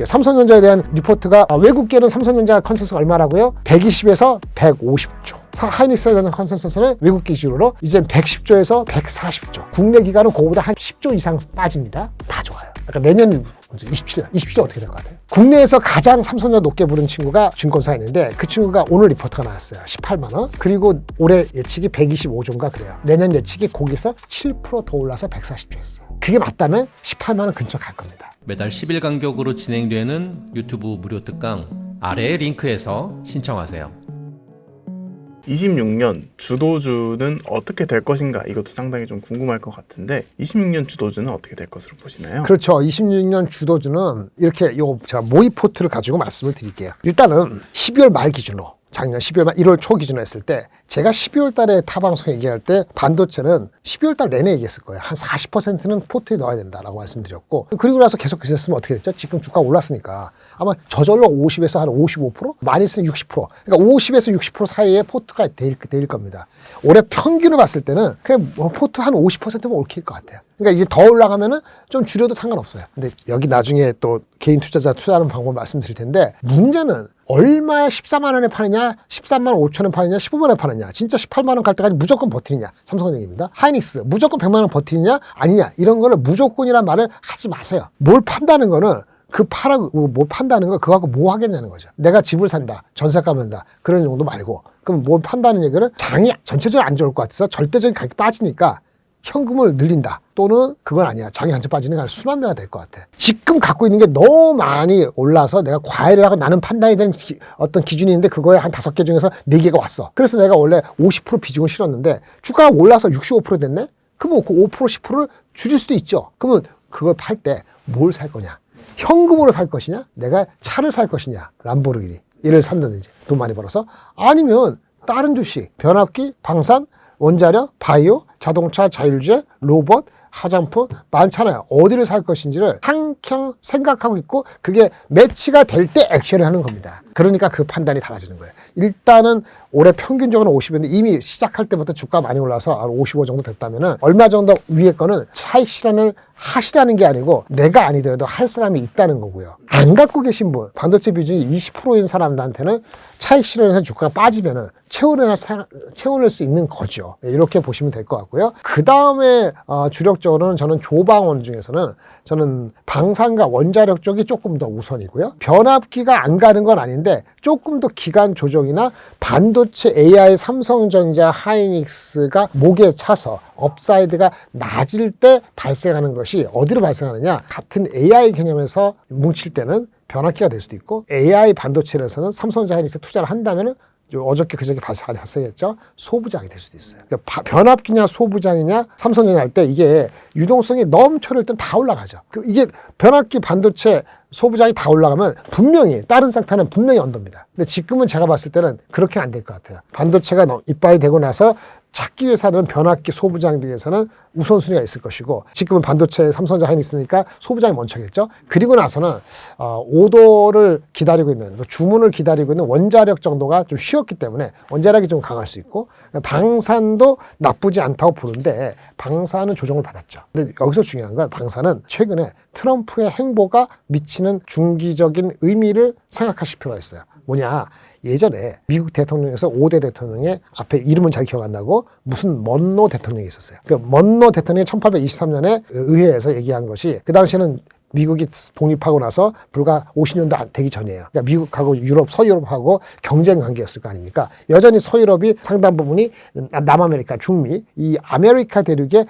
삼성전자에 대한 리포트가 외국계는 삼성전자 컨센서스가 얼마라고요? 120에서 150조. 하이닉스에 대한 컨센서스는 외국 기준으로 이제 110조에서 140조. 국내 기관은 그거보다 한 10조 이상 빠집니다. 다 좋아요. 그러니까 내년 27년 어떻게 될 것 같아요? 국내에서 가장 삼성전자 높게 부른 친구가 증권사에 있는데 그 친구가 오늘 리포트가 나왔어요. 18만 원. 그리고 올해 예측이 125조인가 그래요. 내년 예측이 거기서 7% 더 올라서 140조였어요. 그게 맞다면 18만 원 근처 갈 겁니다. 매달 10일 간격으로 진행되는 유튜브 무료 특강 아래의 링크에서 신청하세요. 26년 주도주는 어떻게 될 것인가, 이것도 상당히 좀 궁금할 것 같은데 26년 주도주는 어떻게 될 것으로 보시나요? 그렇죠. 26년 주도주는 이렇게 제가 모의 포트를 가지고 말씀을 드릴게요. 일단은 12월 말 기준으로 작년 12월 말 1월 초 기준으로 했을 때 제가 12월 달에 타방송 얘기할 때 반도체는 12월 달 내내 얘기했을 거예요. 한 40%는 포트에 넣어야 된다라고 말씀드렸고, 그리고 나서 계속 그랬으면 어떻게 됐죠? 지금 주가가 올랐으니까 아마 저절로 50에서 한 55%? 많이 쓰면 60%. 그러니까 50에서 60% 사이에 포트가 될 겁니다. 올해 평균을 봤을 때는 그냥 포트 한 50%면 옳게일 것 같아요. 그러니까 이제 더 올라가면은 좀 줄여도 상관없어요. 근데 여기 나중에 또 개인 투자자 투자하는 방법을 말씀드릴 텐데, 문제는 얼마에 14만 원에 파느냐, 13만 5천 원 파느냐, 15만 원에 파느냐, 진짜 18만 원 갈 때까지 무조건 버티느냐, 삼성전자입니다. 하이닉스 무조건 100만 원 버티느냐 아니냐, 이런 거는 무조건이란 말을 하지 마세요. 뭘 판다는 거는 뭐 판다는 거 그거하고 뭐 하겠냐는 거죠. 내가 집을 산다, 전세 갚는다, 그런 정도 말고, 그럼 뭘 판다는 얘기는 장이 전체적으로 안 좋을 것 같아서 절대적인 가격이 빠지니까 현금을 늘린다, 또는 그건 아니야, 장이 전체 빠지는 게 아니라 순환매가 될 것 같아. 지금 갖고 있는 게 너무 많이 올라서 내가 과열이라고 나는 판단이 되는 어떤 기준이 있는데 그거에 한 5개 중에서 4개가 왔어. 그래서 내가 원래 50% 비중을 실었는데 주가가 올라서 65% 됐네? 그러면 그 5% 10%를 줄일 수도 있죠. 그러면 그걸 팔 때 뭘 살 거냐? 현금으로 살 것이냐? 내가 차를 살 것이냐? 람보르기니 이를 산다든지 돈 많이 벌어서, 아니면 다른 주식, 변압기, 방산, 원자력, 바이오, 자동차, 자율주행, 로봇, 화장품 많잖아요. 어디를 살 것인지를 한켠 생각하고 있고, 그게 매치가 될 때 액션을 하는 겁니다. 그러니까 그 판단이 달라지는 거예요. 일단은 올해 평균적으로 50인데 이미 시작할 때부터 주가 많이 올라서 55 정도 됐다면은 얼마 정도 위에 거는 차익 실현을 하시라는 게 아니고 내가 아니더라도 할 사람이 있다는 거고요. 안 갖고 계신 분, 반도체 비중이 20%인 사람들한테는 차익 실현에서 주가가 빠지면은 채워낼 수 있는 거죠. 이렇게 보시면 될 것 같고요. 그 다음에 주력적으로는 저는 조방원 중에서는 저는 방산과 원자력 쪽이 조금 더 우선이고요. 변압기가 안 가는 건 아닌데 조금 더 기간 조정이나 반도체 AI 삼성전자 하이닉스가 목에 차서 업사이드가 낮을 때 발생하는 것이 어디로 발생하느냐, 같은 AI 개념에서 뭉칠 때는 변압기가 될 수도 있고, AI 반도체에서는 삼성전자 하이닉스에 투자를 한다면은 어저께 그저께 발생했죠, 소부장이 될 수도 있어요. 그러니까 변압기냐 소부장이냐 삼성전자 할 때 이게 유동성이 넘쳐를 땐 다 올라가죠. 이게 변압기 반도체 소부장이 다 올라가면 분명히 다른 섹터는 분명히 언더입니다. 근데 지금은 제가 봤을 때는 그렇게는 안 될 것 같아요. 반도체가 이빠이 되고 나서 찾기 위해서는 변압기 소부장 등에서는 우선순위가 있을 것이고, 지금은 반도체 삼성전자 하이닉스니까 소부장이 먼저겠죠. 그리고 나서는 오더를 기다리고 있는, 주문을 기다리고 있는 원자력 정도가 좀 쉬었기 때문에 원자력이 좀 강할 수 있고, 방산도 나쁘지 않다고 보는데 방산은 조정을 받았죠. 근데 여기서 중요한 건 방산은 최근에 트럼프의 행보가 미치는 중기적인 의미를 생각하실 필요가 있어요. 뭐냐, 예전에 미국 대통령에서 5대 대통령의 앞에 이름은 잘 기억 안 나고 무슨 먼로 대통령이 있었어요. 그 먼로 대통령이 1823년에 의회에서 얘기한 것이, 그 당시에는 미국이 독립하고 나서 불과 50년도 되기 전이에요. 그러니까 미국하고 유럽, 서유럽하고 경쟁 관계였을 거 아닙니까? 여전히 서유럽이 상당 부분이 남아메리카, 중미, 이 아메리카 대륙에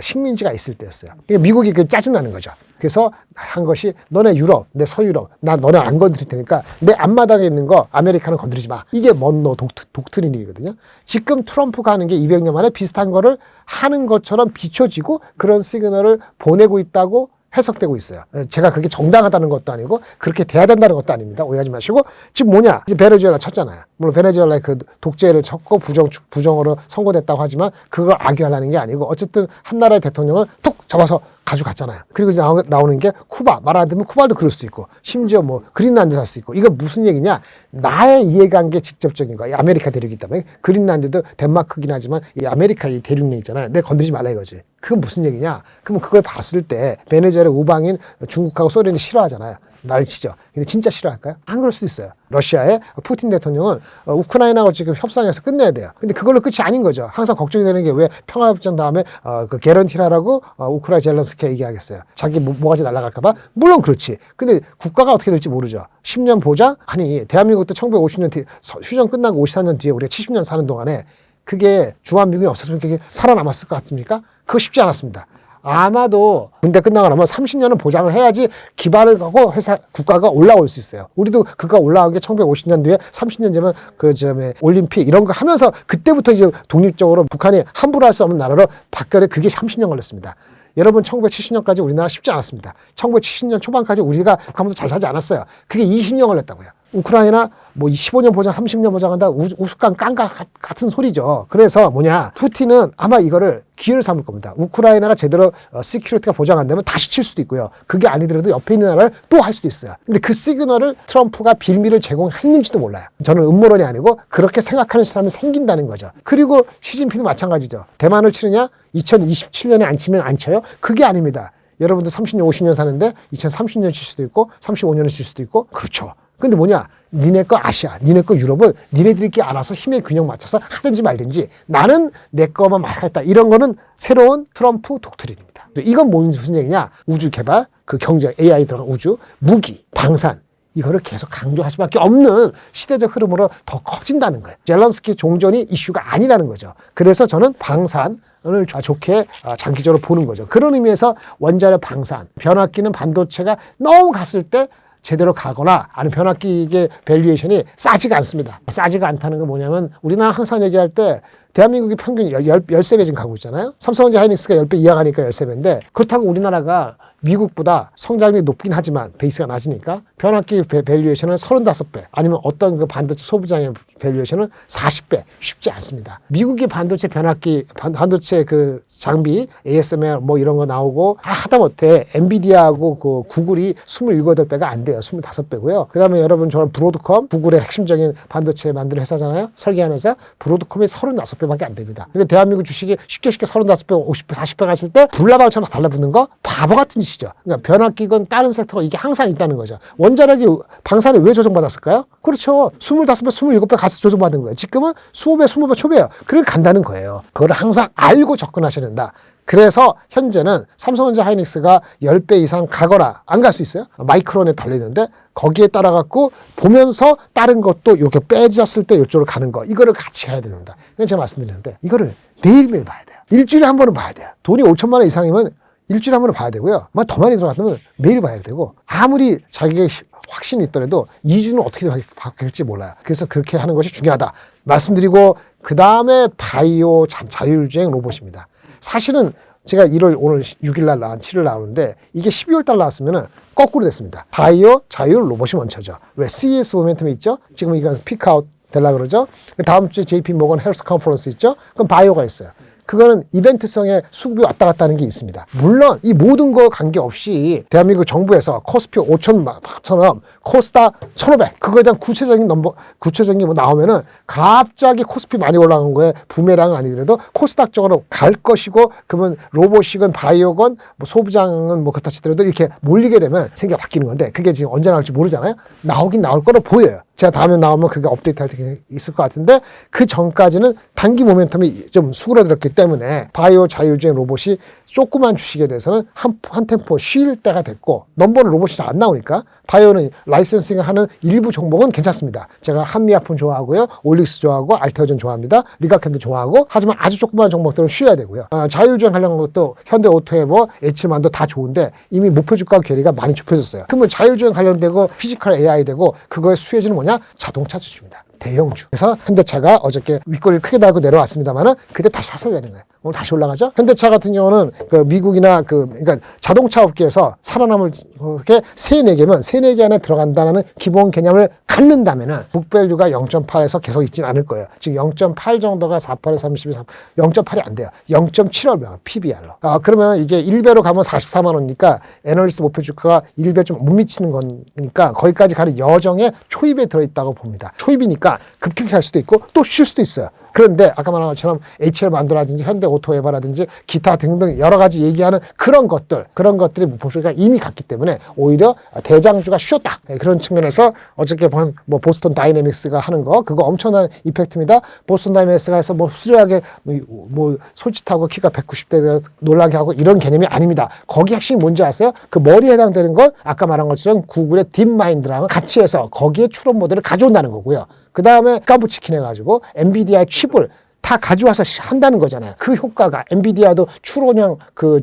식민지가 있을 때였어요. 그러니까 미국이 짜증나는 거죠. 그래서 한 것이, 너네 유럽, 내 서유럽, 나 너네 안 건드릴 테니까 내 앞마당에 있는 거 아메리카는 건드리지 마. 이게 먼로 독트린이거든요. 지금 트럼프가 하는 게 200년 만에 비슷한 거를 하는 것처럼 비춰지고 그런 시그널을 보내고 있다고 해석되고 있어요. 제가 그게 정당하다는 것도 아니고 그렇게 돼야 된다는 것도 아닙니다. 오해하지 마시고, 지금 뭐냐, 이제 베네수엘라 쳤잖아요. 물론 베네수엘라의 그 독재를 쳤고 부정으로 선고됐다고 하지만 그걸 악유하려는 게 아니고, 어쨌든 한 나라의 대통령을 툭 잡아서 가져갔잖아요. 그리고 이제 나오는 게 쿠바, 말하자면 쿠바도 그럴 수도 있고, 심지어 뭐 그린란드 살 수 있고. 이거 무슨 얘기냐, 나의 이해관계 직접적인 거야. 아메리카 대륙이기 때문에. 그린란드도 덴마크긴 하지만 이 아메리카 이 대륙령 있잖아요. 내가 건드리지 말라 이거지. 그건 무슨 얘기냐, 그러면 그걸 봤을 때 베네수엘의 우방인 중국하고 소련이 싫어하잖아요. 난리치죠. 근데 진짜 싫어할까요? 안 그럴 수도 있어요. 러시아의 푸틴 대통령은 우크라이나하고 지금 협상해서 끝내야 돼요. 근데 그걸로 끝이 아닌 거죠. 항상 걱정이 되는 게 왜 평화협정 다음에 그 개런티라라고 우크라이나 젤렌스키가 얘기하겠어요. 자기 뭐가지 날아갈까 봐? 물론 그렇지. 근데 국가가 어떻게 될지 모르죠. 10년 보장? 아니 대한민국도 1950년 뒤 휴전 끝나고 54년 뒤에 우리가 70년 사는 동안에 그게 주한미군이 없었으면 그게 살아남았을 것 같습니까? 그거 쉽지 않았습니다. 아마도 군대 끝나고 나면 30년은 보장을 해야지 기반을 가고 국가가 올라올 수 있어요. 우리도 그가 올라온 게 1950년도에 30년 전에 올림픽 이런 거 하면서 그때부터 이제 독립적으로 북한이 함부로 할 수 없는 나라로 바뀌었는데 그게 30년 걸렸습니다. 여러분 1970년까지 우리나라 쉽지 않았습니다. 1970년 초반까지 우리가 북한보다 잘 살지 않았어요. 그게 20년 걸렸다고요. 우크라이나 뭐 15년 보장, 30년 보장한다 우스꽝 깡가 같은 소리죠. 그래서 푸틴은 아마 이거를 기회를 삼을 겁니다. 우크라이나가 제대로 시큐리티가 보장 안 되면 다시 칠 수도 있고요. 그게 아니더라도 옆에 있는 나라를 또 할 수도 있어요. 근데 그 시그널을 트럼프가 빌미를 제공했는지도 몰라요. 저는 음모론이 아니고 그렇게 생각하는 사람이 생긴다는 거죠. 그리고 시진핑도 마찬가지죠. 대만을 치느냐? 2027년에 안 치면 안 쳐요? 그게 아닙니다. 여러분도 30년, 50년 사는데 2030년 칠 수도 있고 35년을 칠 수도 있고 그렇죠. 근데 니네 거 아시아, 니네 거 유럽은 니네들끼리 알아서 힘의 균형 맞춰서 하든지 말든지 나는 내 거만 말하겠다. 이런 거는 새로운 트럼프 독트린입니다. 이건 무슨 얘기냐? 우주 개발, 그 경제, AI 들어간 우주, 무기, 방산 이거를 계속 강조할 수밖에 없는 시대적 흐름으로 더 커진다는 거예요. 젤렌스키 종전이 이슈가 아니라는 거죠. 그래서 저는 방산을 좋게 장기적으로 보는 거죠. 그런 의미에서 원자력 방산, 변압기는 반도체가 너무 갔을 때 제대로 가거나 아니면 변압기의 밸류에이션이 싸지가 않습니다. 싸지가 않다는 건 뭐냐면 우리나라 항상 얘기할 때 대한민국이 평균 13배 지금 가고 있잖아요. 삼성전자 하이닉스가 10배 이하 가니까 13배인데 그렇다고 우리나라가 미국보다 성장률이 높긴 하지만 베이스가 낮으니까 변압기 밸류에이션은 35배 아니면 어떤 그 반도체 소비장의 밸류에이션은 40배 쉽지 않습니다. 미국의 반도체 반도체 그 장비 ASML 뭐 이런 거 나오고 하다못해 엔비디아하고 그 구글이 27배가 안 돼요. 25배고요. 그 다음에 여러분 저는 브로드컴 구글의 핵심적인 반도체 만드는 회사잖아요. 설계하면서 브로드컴이 36배밖에 안 됩니다. 근데 대한민국 주식이 쉽게 35배, 50배, 40배 갔을 때 불나방처럼 달라붙는 거 바보 같은 짓이죠. 그러니까 변압기건 다른 섹터가 이게 항상 있다는 거죠. 원자력이 방산에 왜 조정받았을까요? 그렇죠. 25배, 27배 가서 조정받은 거예요. 지금은 20배 초배예요. 그러니까 간다는 거예요. 그걸 항상 알고 접근하셔야 된다. 그래서 현재는 삼성전자 하이닉스가 10배 이상 가거나 안 갈 수 있어요. 마이크론에 달려있는데 거기에 따라갖고 보면서 다른 것도 이렇게 빼졌을 때 이쪽으로 가는 거 이거를 같이 가야 됩니다. 제가 말씀드리는데 이거를 매일매일 봐야 돼요. 일주일에 한 번은 봐야 돼요. 돈이 5천만 원 이상이면 일주일에 한 번은 봐야 되고요. 더 많이 들어갔다면 매일 봐야 되고 아무리 자기가 확신이 있더라도 2주는 어떻게 바뀔지 몰라요. 그래서 그렇게 하는 것이 중요하다. 말씀드리고 그 다음에 바이오 자율주행 로봇입니다. 사실은 제가 오늘 6일 날 7일 나오는데 이게 12월 달 나왔으면 거꾸로 됐습니다. 바이오 자율 로봇이 먼저죠. 왜 CES 모멘텀이 있죠? 지금 이건 피크아웃 되려고 그러죠. 다음 주에 JP 모건 헬스 컨퍼런스 있죠? 그럼 바이오가 있어요. 그거는 이벤트성의 수급이 왔다 갔다 하는 게 있습니다. 물론 이 모든 거 관계없이 대한민국 정부에서 코스피 5천처럼 코스닥 1,500 그거에 대한 구체적인 게 뭐 나오면은 갑자기 코스피 많이 올라간 거에 부메랑은 아니더라도 코스닥 쪽으로 갈 것이고 그러면 로봇이건 바이오건 뭐 소부장은 뭐 그렇다 치더라도 이렇게 몰리게 되면 생각이 바뀌는 건데 그게 지금 언제 나올지 모르잖아요. 나오긴 나올 거로 보여요. 제가 다음에 나오면 그게 업데이트 할 때 있을 것 같은데 그 전까지는 단기 모멘텀이 좀 수그러들었기 때문에 바이오 자율주행 로봇이 조그만 주식에 대해서는 한 템포 쉴 때가 됐고 넘버는 로봇이 잘 안 나오니까 바이오는 라이센싱을 하는 일부 종목은 괜찮습니다. 제가 한미약품 좋아하고요. 올릭스 좋아하고 알테오전 좋아합니다. 리가캔도 좋아하고 하지만 아주 조그만 종목들은 쉬어야 되고요. 자율주행 관련 것도 현대오토에버, H만도 다 좋은데 이미 목표주가 괴리가 많이 좁혀졌어요. 그러면 자율주행 관련되고 피지컬 AI 되고 그거의 수혜지는 뭐냐? 자동차 주식입니다. 대형주. 그래서 현대차가 어저께 윗꼬리를 크게 달고 내려왔습니다만은 그때 다시 샀어야 되는 거예요. 오늘 다시 올라가죠. 현대차 같은 경우는 그 미국이나 그러니까 자동차 업계에서 살아남을 이렇게 3-4개 안에 들어간다는 기본 개념을 갖는다면은 북밸류가 0.8에서 계속 있진 않을 거예요. 지금 0.8 정도가 4%에서 32, 0.8이 안 돼요. 0.75명 PBR로. 그러면 이게 1배로 가면 44만 원이니까 애널리스트 목표 주가가 1배 좀 못 미치는 거니까 거기까지 가는 여정에 초입에 들어있다고 봅니다. 초입이니까 급격히 갈 수도 있고 또 쉴 수도 있어요. 그런데 아까 말한 것처럼 HL만두라든지 현대오토에바라든지 기타 등등 여러 가지 얘기하는 그런 것들이 무표주가 이미 갔기 때문에 오히려 대장주가 쉬었다. 그런 측면에서 어저께 본 뭐 보스턴 다이내믹스가 하는 거 그거 엄청난 이펙트입니다. 보스턴 다이내믹스가 해서 뭐 수려하게 뭐 솔짓하고 키가 190대 놀라게 하고 이런 개념이 아닙니다. 거기 핵심이 뭔지 아세요? 그 머리에 해당되는 건 아까 말한 것처럼 구글의 딥마인드랑 같이 해서 거기에 추론 모델을 가져온다는 거고요. 그 다음에 까부치킨 해가지고 엔비디아의 칩을 다 가져와서 한다는 거잖아요. 그 효과가 엔비디아도 추론형 그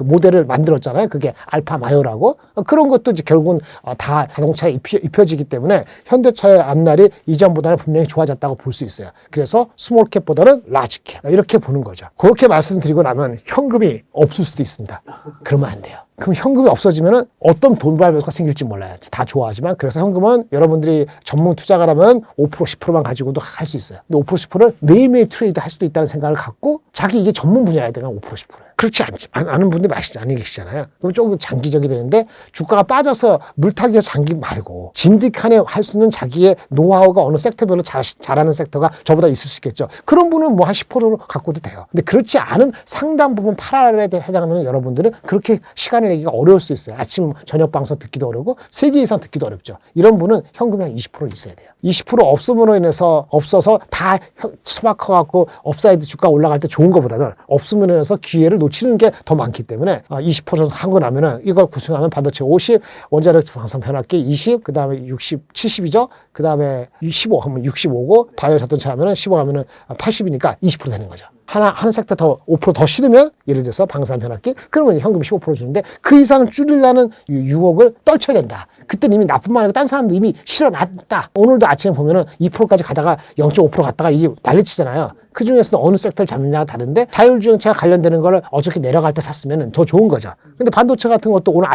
모델을 만들었잖아요. 그게 알파 마요라고. 그런 것도 이제 결국은 다 자동차에 입혀지기 때문에 현대차의 앞날이 이전보다는 분명히 좋아졌다고 볼 수 있어요. 그래서 스몰캡보다는 라지캡 이렇게 보는 거죠. 그렇게 말씀드리고 나면 현금이 없을 수도 있습니다. 그러면 안 돼요. 그럼 현금이 없어지면 어떤 돈발 변수가 생길지 몰라요. 다 좋아하지만 그래서 현금은 여러분들이 전문 투자가라면 5% 10%만 가지고도 할 수 있어요. 근데 5% 10%를 매일매일 트레이드 할 수도 있다는 생각을 갖고 자기 이게 전문 분야에 대한 5% 10%예요. 그렇지 않은 분들이 많이 계시잖아요. 그럼 조금 장기적이 되는데 주가가 빠져서 물타기가 장기 말고 진득하게 할 수 있는 자기의 노하우가 어느 섹터별로 잘하는 섹터가 저보다 있을 수 있겠죠. 그런 분은 뭐 한 10%로 갖고도 돼요. 근데 그렇지 않은 상당 부분 8알에 해당하는 여러분들은 그렇게 시간을 내기가 어려울 수 있어요. 아침 저녁 방송 듣기도 어렵고 3개 이상 듣기도 어렵죠. 이런 분은 현금이 한 20% 있어야 돼요. 20% 없음으로 인해서 없어서 다 처박혀갖고 업사이드 주가 올라갈 때 좋은 것보다는 없음으로 인해서 기회를 놓치는 게 더 많기 때문에 20% 하고 나면은 이걸 구성하면 반도체 50, 원자력 방산 변압기 20, 그 다음에 60, 70이죠. 그 다음에 15 하면 65고 바이오 자동차 하면은 15 하면은 80이니까 20% 되는 거죠. 한 섹터 더 5% 더 실으면 예를 들어서 방산 변압기 그러면 현금 15% 주는데 그 이상 줄이려는 유혹을 떨쳐야 된다. 그때는 이미 나뿐만 아니라 딴 사람도 이미 실어놨다. 오늘도 아침에 보면은 2%까지 가다가 0.5% 갔다가 이게 난리치잖아요. 그 중에서는 어느 섹터를 잡느냐가 다른데 자율주행차가 관련되는 거를 어저께 내려갈 때 샀으면 더 좋은 거죠. 근데 반도체 같은 것도 오늘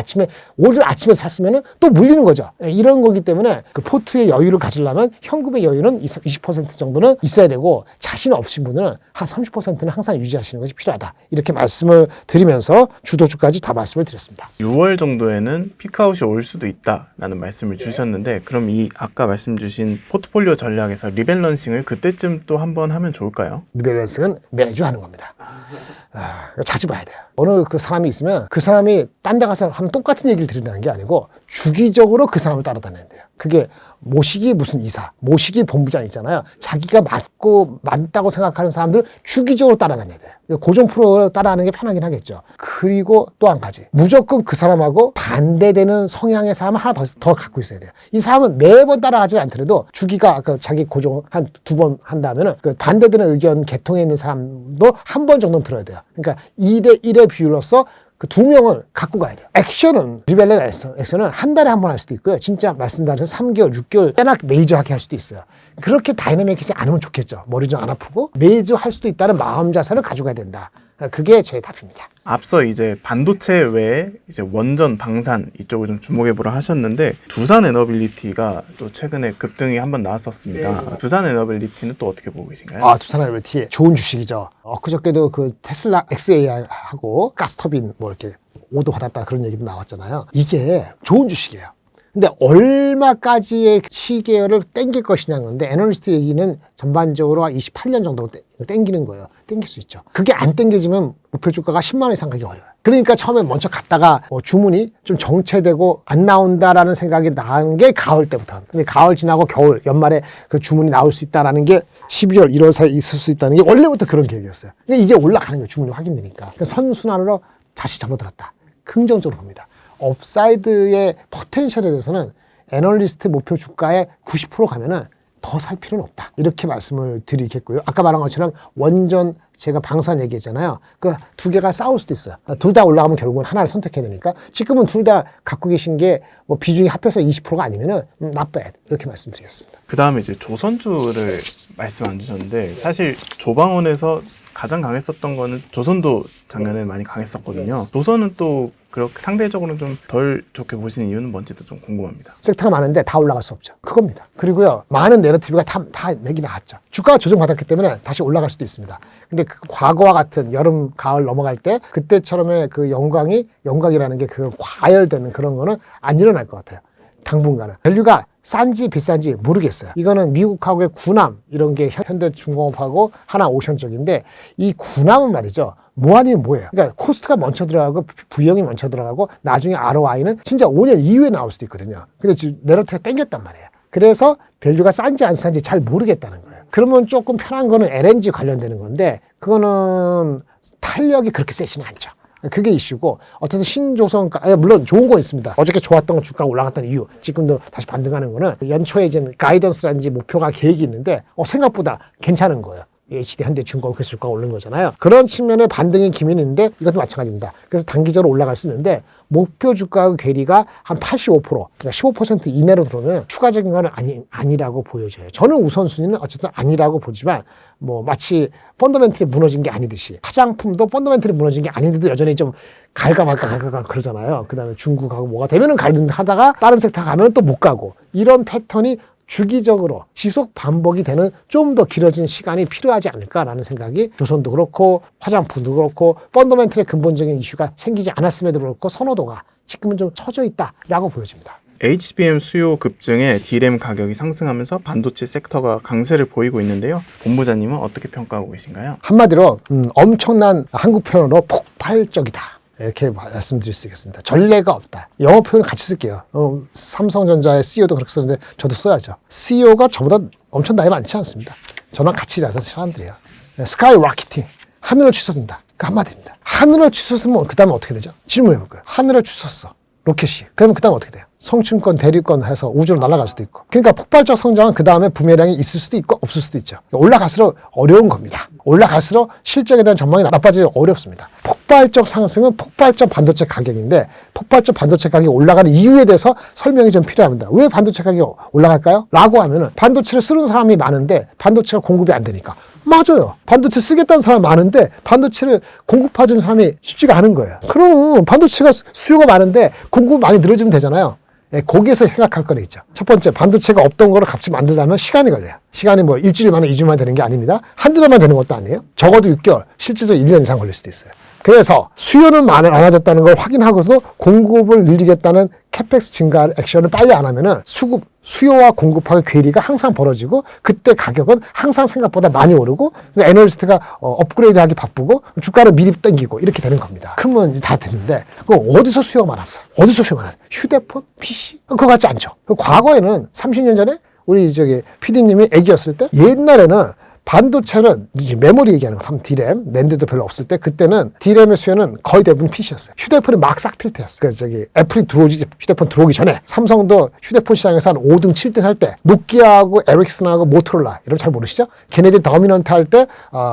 아침에 샀으면 또 물리는 거죠. 이런 거기 때문에 그 포트의 여유를 가지려면 현금의 여유는 20% 정도는 있어야 되고 자신 없으신 분들은 한 30%는 항상 유지하시는 것이 필요하다. 이렇게 말씀을 드리면서 주도주까지 다 말씀을 드렸습니다. 6월 정도에는 피크아웃이 올 수도 있다라는 말씀을 주셨는데 그럼 이 아까 말씀 주신 포트폴리오 전략에서 리밸런싱을 그때쯤 또 한번 하면 좋을까요? 리밸런싱은 매주 하는 겁니다. 자주 봐야 돼요. 어느 그 사람이 있으면 그 사람이 딴 데 가서 하는 똑같은 얘기를 들으라는 게 아니고 주기적으로 그 사람을 따라다녀야 돼요. 그게 모시기 무슨 이사, 모시기 본부장 있잖아요. 자기가 맞다고 생각하는 사람들 주기적으로 따라다녀야 돼요. 고정 프로를 따라하는 게 편하긴 하겠죠. 그리고 또 한 가지. 무조건 그 사람하고 반대되는 성향의 사람을 하나 더 갖고 있어야 돼요. 이 사람은 매번 따라가지 않더라도 주기가 자기 고정 한 2번 한다면은 그 반대되는 의견 계통에 있는 사람도 한 번 정도는 들어야 돼요. 그러니까 2대 1의 비율로서 그 2명을 갖고 가야 돼요. 액션은, 리밸런싱 액션은 한 달에 한 번 할 수도 있고요. 진짜 말씀드린 3개월, 6개월 꽤나 메이저하게 할 수도 있어요. 그렇게 다이내믹하지 않으면 좋겠죠. 머리 좀 안 아프고 메이저 할 수도 있다는 마음 자세를 가져가야 된다. 그게 제 답입니다. 앞서 이제 반도체 외에 이제 원전, 방산 이쪽을 좀 주목해 보라 하셨는데 두산 에너빌리티가 또 최근에 급등이 한번 나왔었습니다. 두산 에너빌리티는 또 어떻게 보고 계신가요? 두산 에너빌리티 좋은 주식이죠. 그저께도 그 테슬라 XAI하고 가스터빈 뭐 이렇게 오도 받았다 그런 얘기도 나왔잖아요. 이게 좋은 주식이에요. 근데 얼마까지의 시계열을 땡길 것이냐는 건데 애널리스트 얘기는 전반적으로 28년 정도 땡기는 거예요. 땡길 수 있죠. 그게 안 땡겨지면 목표 주가가 10만 원 이상 가기 어려워요. 그러니까 처음에 먼저 갔다가 주문이 좀 정체되고 안 나온다라는 생각이 난 게 가을 때부터. 근데 가을 지나고 겨울, 연말에 그 주문이 나올 수 있다라는 게 12월, 1월 사이에 있을 수 있다는 게 원래부터 그런 계획이었어요. 근데 이제 올라가는 거예요. 주문이 확인되니까. 그러니까 선순환으로 다시 접어들었다. 긍정적으로 봅니다. 업사이드의 포텐셜에 대해서는 애널리스트 목표 주가의 90% 가면은 더 살 필요는 없다. 이렇게 말씀을 드리겠고요. 아까 말한 것처럼 원전 제가 방산 얘기했잖아요. 그 두 개가 싸울 수도 있어요. 둘 다 올라가면 결국은 하나를 선택해야 되니까 지금은 둘 다 갖고 계신 게 뭐 비중이 합해서 20%가 아니면은 not bad. 이렇게 말씀드리겠습니다. 그 다음에 이제 조선주를 말씀 안 주셨는데 사실 조방원에서 가장 강했었던 거는 조선도 작년에 많이 강했었거든요. 조선은 또 그렇게 상대적으로는 좀 덜 좋게 보시는 이유는 뭔지도 좀 궁금합니다. 섹터가 많은데 다 올라갈 수 없죠. 그겁니다. 그리고요, 많은 내러티브가 다 내기 나왔죠. 주가가 조정받았기 때문에 다시 올라갈 수도 있습니다. 근데 그 과거와 같은 여름, 가을 넘어갈 때 그때처럼의 그 영광이라는 게 그 과열되는 그런 거는 안 일어날 것 같아요. 당분간은. 밸류가 싼지 비싼지 모르겠어요. 이거는 미국하고의 구남 이런 게 현대중공업하고 하나오션 쪽인데 이 구남은 말이죠. 뭐 아니면 뭐예요. 그러니까 코스트가 먼저 들어가고 비용이 먼저 들어가고 나중에 ROI는 진짜 5년 이후에 나올 수도 있거든요. 근데 지금 내러티가 땡겼단 말이에요. 그래서 밸류가 싼지 안 싼지 잘 모르겠다는 거예요. 그러면 조금 편한 거는 LNG 관련되는 건데 그거는 탄력이 그렇게 세지는 않죠. 그게 이슈고 어쨌든 신조선 물론 좋은 거 있습니다. 어저께 좋았던 거 주가가 올라갔던 이유 지금도 다시 반등하는 거는 연초에 이제 가이던스라든지 목표가 계획이 있는데 생각보다 괜찮은 거예요. HD 현대중공업 그 주가가 오른 거잖아요. 그런 측면의 반등의 기미는 있는데 이것도 마찬가지입니다. 그래서 단기적으로 올라갈 수 있는데 목표 주가의 괴리가 한 85% 그러니까 15% 이내로 들어오면 추가적인 건 아니라고 보여져요. 저는 우선순위는 어쨌든 아니라고 보지만 뭐 마치 펀더멘털이 무너진 게 아니듯이 화장품도 펀더멘털이 무너진 게 아닌데도 여전히 좀 갈까 말까 그러잖아요. 그 다음에 중국하고 뭐가 되면은 하다가 다른 섹터 가면 또 못 가고 이런 패턴이 주기적으로 지속 반복이 되는 좀 더 길어진 시간이 필요하지 않을까라는 생각이 조선도 그렇고 화장품도 그렇고 펀더멘털의 근본적인 이슈가 생기지 않았음에도 그렇고 선호도가 지금은 좀 처져 있다라고 보여집니다. HBM 수요 급증에 D램 가격이 상승하면서 반도체 섹터가 강세를 보이고 있는데요. 본부장님은 어떻게 평가하고 계신가요? 한마디로 엄청난 한국 표현으로 폭발적이다. 이렇게 말씀드릴 수 있겠습니다. 전례가 없다. 영어 표현을 같이 쓸게요. 삼성전자의 CEO도 그렇게 썼는데 저도 써야죠. CEO가 저보다 엄청 나이 많지 않습니다. 저랑 같이 일하던 사람들이에요. 스카이 라키팅. 하늘을 치솟는다. 그 한마디입니다. 하늘을 치솟으면 그 다음에 어떻게 되죠? 질문해 볼 거예요. 하늘을 치솟어. 로켓이. 그러면 그 다음에 어떻게 돼요? 성층권, 대륙권 해서 우주로 날아갈 수도 있고. 그러니까 폭발적 성장은 그 다음에 부메랑이 있을 수도 있고 없을 수도 있죠. 올라갈수록 어려운 겁니다. 올라갈수록 실적에 대한 전망이 나빠지기 어렵습니다. 폭발적 상승은 폭발적 반도체 가격인데 폭발적 반도체 가격이 올라가는 이유에 대해서 설명이 좀 필요합니다. 왜 반도체 가격이 올라갈까요? 라고 하면은 반도체를 쓰는 사람이 많은데 반도체가 공급이 안 되니까. 맞아요. 반도체 쓰겠다는 사람이 많은데 반도체를 공급해주는 사람이 쉽지가 않은 거예요. 그럼 반도체가 수요가 많은데 공급 많이 늘어지면 되잖아요. 거기에서 생각할 거는 있죠. 첫 번째, 반도체가 없던 거를 값이 만들려면 시간이 걸려요. 시간이 뭐 일주일 만에 2주 만에 되는 게 아닙니다. 한두 달만 되는 것도 아니에요. 적어도 6개월, 실질적으로 1년 이상 걸릴 수도 있어요. 그래서 수요는 많아졌다는 걸 확인하고서 공급을 늘리겠다는 캐펙스 증가 액션을 빨리 안 하면은 수요와 공급하고 괴리가 항상 벌어지고 그때 가격은 항상 생각보다 많이 오르고 애널리스트가 업그레이드하기 바쁘고 주가를 미리 당기고 이렇게 되는 겁니다. 그러면 이제 다 됐는데 그럼 어디서 수요가 많았어? 어디서 수요가 많았어? 휴대폰? PC? 그거 같지 않죠. 과거에는 30년 전에 우리 PD님이 애기였을 때 옛날에는 반도체는 메모리 얘기하는 거, D램, 낸드도 별로 없을 때 그때는 D램의 수요는 거의 대부분 PC였어요. 휴대폰이 막 싹 틀 때였어요. 그래서 애플이 휴대폰 들어오기 전에 삼성도 휴대폰 시장에서 한 5등, 7등 할 때 노키아하고 에릭슨하고 모토로라 여러분 잘 모르시죠? 걔네들이 더미넌트 할 때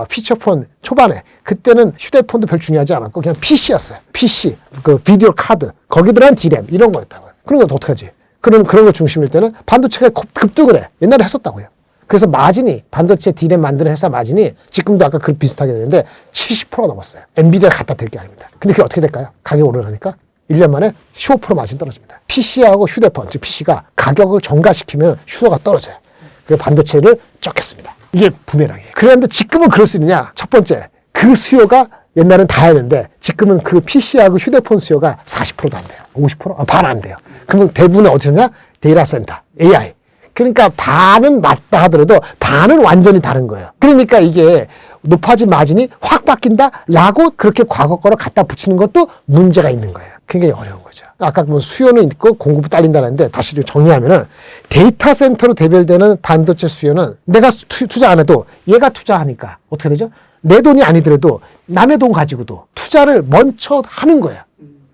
피처폰 초반에 그때는 휴대폰도 별 중요하지 않았고 그냥 PC였어요. PC, 그 비디오 카드 거기 들어간 D램 이런 거였다고요. 그런 건 어떡하지? 그런 거 중심일 때는 반도체가 급등을 해. 옛날에 했었다고요. 그래서 마진이 반도체 D램 만드는 회사 마진이 지금도 아까 그 비슷하게 되는데 70%가 넘었어요. 엔비디아 갖다 댈 게 아닙니다. 근데 그게 어떻게 될까요? 가격이 오르니까 1년 만에 15% 마진 떨어집니다. PC하고 휴대폰, 즉 PC가 가격을 정가시키면 수요가 떨어져요. 그래서 반도체를 쫓겠습니다. 이게 부메랑이에요. 그런데 지금은 그럴 수 있느냐? 첫 번째, 그 수요가 옛날엔 다 했는데 지금은 그 PC하고 휴대폰 수요가 40%도 안 돼요. 50%? 반 안 돼요. 그러면 대부분은 어디서냐? 데이터 센터, AI. 그러니까 반은 맞다 하더라도 반은 완전히 다른 거예요. 그러니까 이게 높아진 마진이 확 바뀐다라고 그렇게 과거 거로 갖다 붙이는 것도 문제가 있는 거예요. 굉장히 어려운 거죠. 아까 뭐 수요는 있고 공급이 딸린다는데 다시 정리하면은 데이터 센터로 대별되는 반도체 수요는 내가 투자 안 해도 얘가 투자하니까 어떻게 되죠? 내 돈이 아니더라도 남의 돈 가지고도 투자를 먼저 하는 거예요.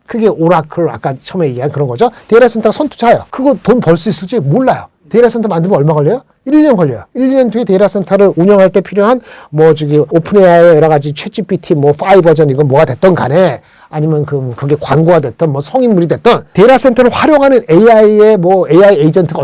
그게 오라클 아까 처음에 얘기한 그런 거죠. 데이터 센터가 선투자해요. 그거 돈 벌 수 있을지 몰라요. 데이터 센터 만들면 얼마 걸려요? 1년 걸려요. 1년 뒤에 데이터 센터를 운영할 때 필요한 오픈AI의 여러 가지 챗GPT 5 버전 이건 뭐가 됐던 간에 아니면 그게 광고가 됐던 성인물이 됐던 데이터 센터를 활용하는 AI의 AI 에이전트가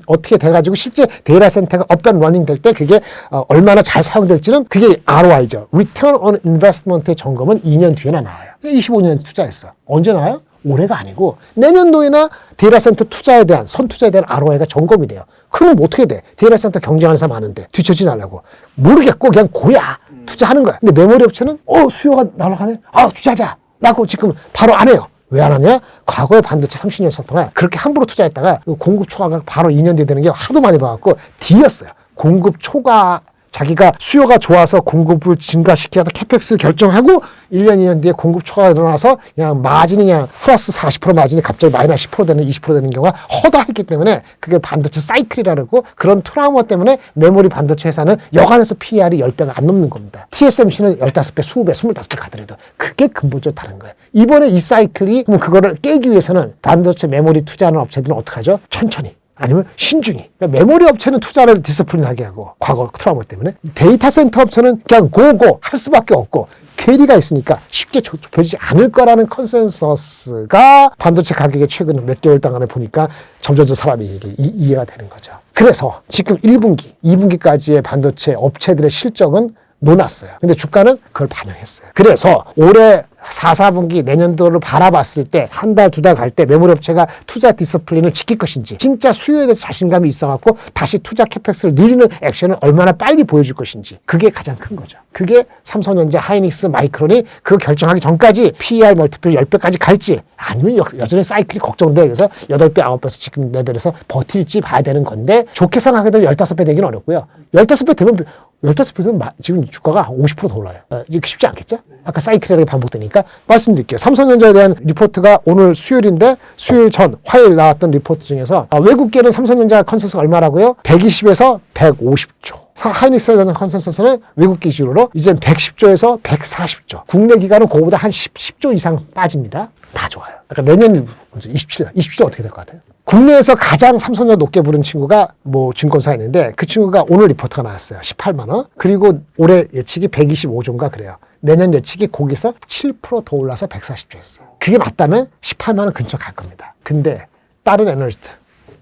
어떻게 돼가지고 실제 데이터 센터가 업앤 러닝 될 때 그게 얼마나 잘 사용될지는 그게 ROI죠. Return on Investment의 점검은 2년 뒤에나 나와요. 25년 투자했어. 언제 나와요? 올해가 아니고 내년도에나 데이터 센터 투자에 대한 선투자에 대한 ROI가 점검이 돼요. 그럼 뭐 어떻게 돼? 데이터 센터 경쟁하는 사람 많은데 뒤처지지 않으려고 모르겠고 그냥 고야 투자하는 거야. 근데 메모리 업체는 수요가 날아가네. 투자하자 라고 지금 바로 안 해요. 왜 안 하냐? 과거에 반도체 30년 동안 그렇게 함부로 투자했다가 공급 초과가 바로 2년 뒤에 되는 게 하도 많이 봐갖고 뒤였어요. 공급 초과 자기가 수요가 좋아서 공급을 증가시켜서 캐펙스를 결정하고 1년, 2년 뒤에 공급 초과가 일어나서 그냥 마진이 그냥 플러스 40% 마진이 갑자기 마이너스 10% 되는 20% 되는 경우가 허다했기 때문에 그게 반도체 사이클이라고 그런 트라우마 때문에 메모리 반도체 회사는 여간해서 PER이 10배가 안 넘는 겁니다. TSMC는 15배, 20배, 25배 가더라도 그게 근본적으로 다른 거예요. 이번에 이 사이클이 그럼 그거를 깨기 위해서는 반도체 메모리 투자하는 업체들은 어떻게 하죠? 천천히. 아니면 신중히. 그러니까 메모리 업체는 투자를 디스플린하게 하고 과거 트라우마 때문에 데이터 센터 업체는 그냥 고고 할 수밖에 없고 괴리가 있으니까 쉽게 좁혀지지 않을 거라는 컨센서스가 반도체 가격의 최근 몇 개월 동안에 보니까 점점 사람이 이게 이해가 되는 거죠. 그래서 지금 1분기, 2분기까지의 반도체 업체들의 실적은 놓았어요. 근데 주가는 그걸 반영했어요. 그래서 올해 4, 4분기 내년도를 바라봤을 때 한 달, 두 달 갈 때 메모리 업체가 투자 디스플린을 지킬 것인지 진짜 수요에 대해서 자신감이 있어갖고 다시 투자 캐펙스를 늘리는 액션을 얼마나 빨리 보여줄 것인지 그게 가장 큰 거죠. 그게 삼성전자, 하이닉스, 마이크론이 그 결정하기 전까지 PER 멀티플 10배까지 갈지 아니면 여전히 사이클이 걱정돼. 그래서 8배, 9배에서 지금 레벨에서 버틸지 봐야 되는 건데 좋게 생각하게 되면 15배 되기는 어렵고요. 15배 되면 15배 되면 지금 주가가 50% 더 올라요. 이게 쉽지 않겠죠? 아까 사이클이 반복되니까 말씀드릴게요. 삼성전자에 대한 리포트가 오늘 수요일인데 수요일 전 화요일 나왔던 리포트 중에서 외국계는 삼성전자 컨센서스가 얼마라고요? 120에서 150조. 하이닉스에 대한 컨센서스는 외국 기준으로 이제 110조에서 140조. 국내 기관은 그거보다 한 10조 이상 빠집니다. 다 좋아요. 그러니까 내년 27조 어떻게 될 것 같아요? 국내에서 가장 삼성전자 높게 부른 친구가 뭐 증권사에 있는데 그 친구가 오늘 리포트가 나왔어요. 18만 원. 그리고 올해 예측이 125조인가 그래요. 내년 예측이 거기서 7% 더 올라서 140조였어요. 그게 맞다면 18만 원 근처 갈 겁니다. 근데 다른 애널리스트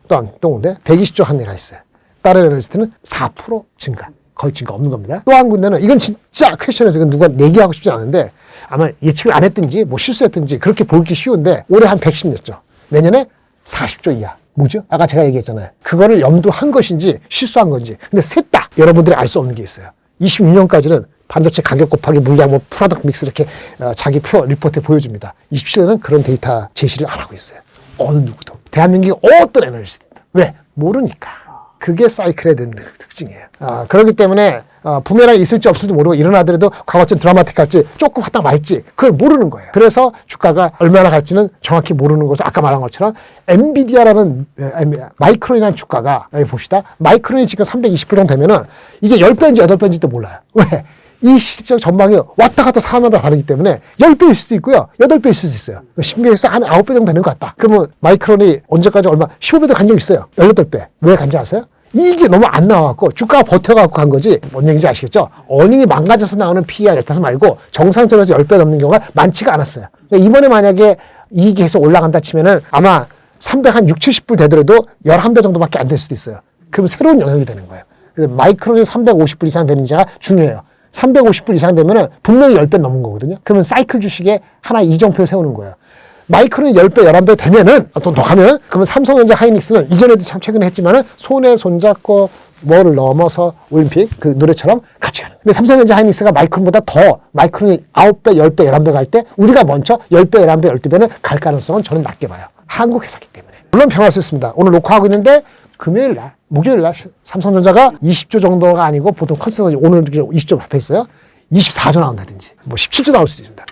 또 120조 한 애가 있어요. 다른 애널리스트는 4% 증가. 거의 증가 없는 겁니다. 또 한 군데는 이건 진짜 퀘션에서 이건 누가 내기하고 싶지 않은데 아마 예측을 안 했든지 뭐 실수했든지 그렇게 보기 쉬운데 올해 한 110였죠. 내년에 40조 이하. 뭐죠? 아까 제가 얘기했잖아요. 그거를 염두한 것인지 실수한 건지. 근데 셋 다 여러분들이 알 수 없는 게 있어요. 26년까지는 반도체 가격 곱하기 물량 뭐 프로덕트 믹스 이렇게 자기 표 리포트에 보여줍니다. 27년은 그런 데이터 제시를 안 하고 있어요. 어느 누구도. 대한민국의 어떤 애널리스트도. 왜? 모르니까. 그게 사이클에 대한 특징이에요. 그렇기 때문에 부메랑이 있을지 없을지 모르고 일어나더라도 과거처럼 드라마틱할지 조금 왔다 말지 그걸 모르는 거예요. 그래서 주가가 얼마나 갈지는 정확히 모르는 것을 아까 말한 것처럼 엔비디아라는 마이크론이라는 주가가 여기 봅시다. 마이크론이 지금 320불 정도 되면은 이게 10배인지 8배인지도 몰라요. 왜? 이 시장 전망이 왔다 갔다 사람마다 다르기 때문에 10배일 수도 있고요. 8배일 수도 있어요. 10배에서 한 9배 정도 되는 것 같다. 그러면 마이크론이 언제까지 얼마 15배도 간 적 있어요. 18배. 왜 간지 아세요? 이게 너무 안 나와갖고 주가가 버텨갖고 간 거지. 뭔 얘기인지 아시겠죠? 어닝이 망가져서 나오는 PER 15 말고 정상적으로서 10배 넘는 경우가 많지가 않았어요. 그러니까 이번에 만약에 이익이 계속 올라간다 치면은 아마 300한 6, 70불 되더라도 11배 정도밖에 안 될 수도 있어요. 그럼 새로운 영역이 되는 거예요. 그래서 마이크론이 350불 이상 되는지가 중요해요. 350불 이상 되면은 분명히 10배 넘은 거거든요. 그러면 사이클 주식에 하나 이정표를 세우는 거예요. 마이크론이 10배, 11배 되면은, 또 더 가면, 그러면 삼성전자 하이닉스는 이전에도 참 최근에 했지만은 손에 손잡고 뭐를 넘어서 올림픽 그 노래처럼 같이 가는. 근데 삼성전자 하이닉스가 마이크론보다 더 마이크론이 9배, 10배, 11배 갈 때 우리가 먼저 10배, 11배, 12배는 갈 가능성은 저는 낮게 봐요. 한국 회사기 때문에. 물론 변화했습니다. 오늘 녹화하고 있는데 금요일 날, 목요일 날 삼성전자가 20조 정도가 아니고 보통 컨센서스 오늘 20조 발표했어요. 24조 나온다든지 뭐 17조 나올 수도 있습니다.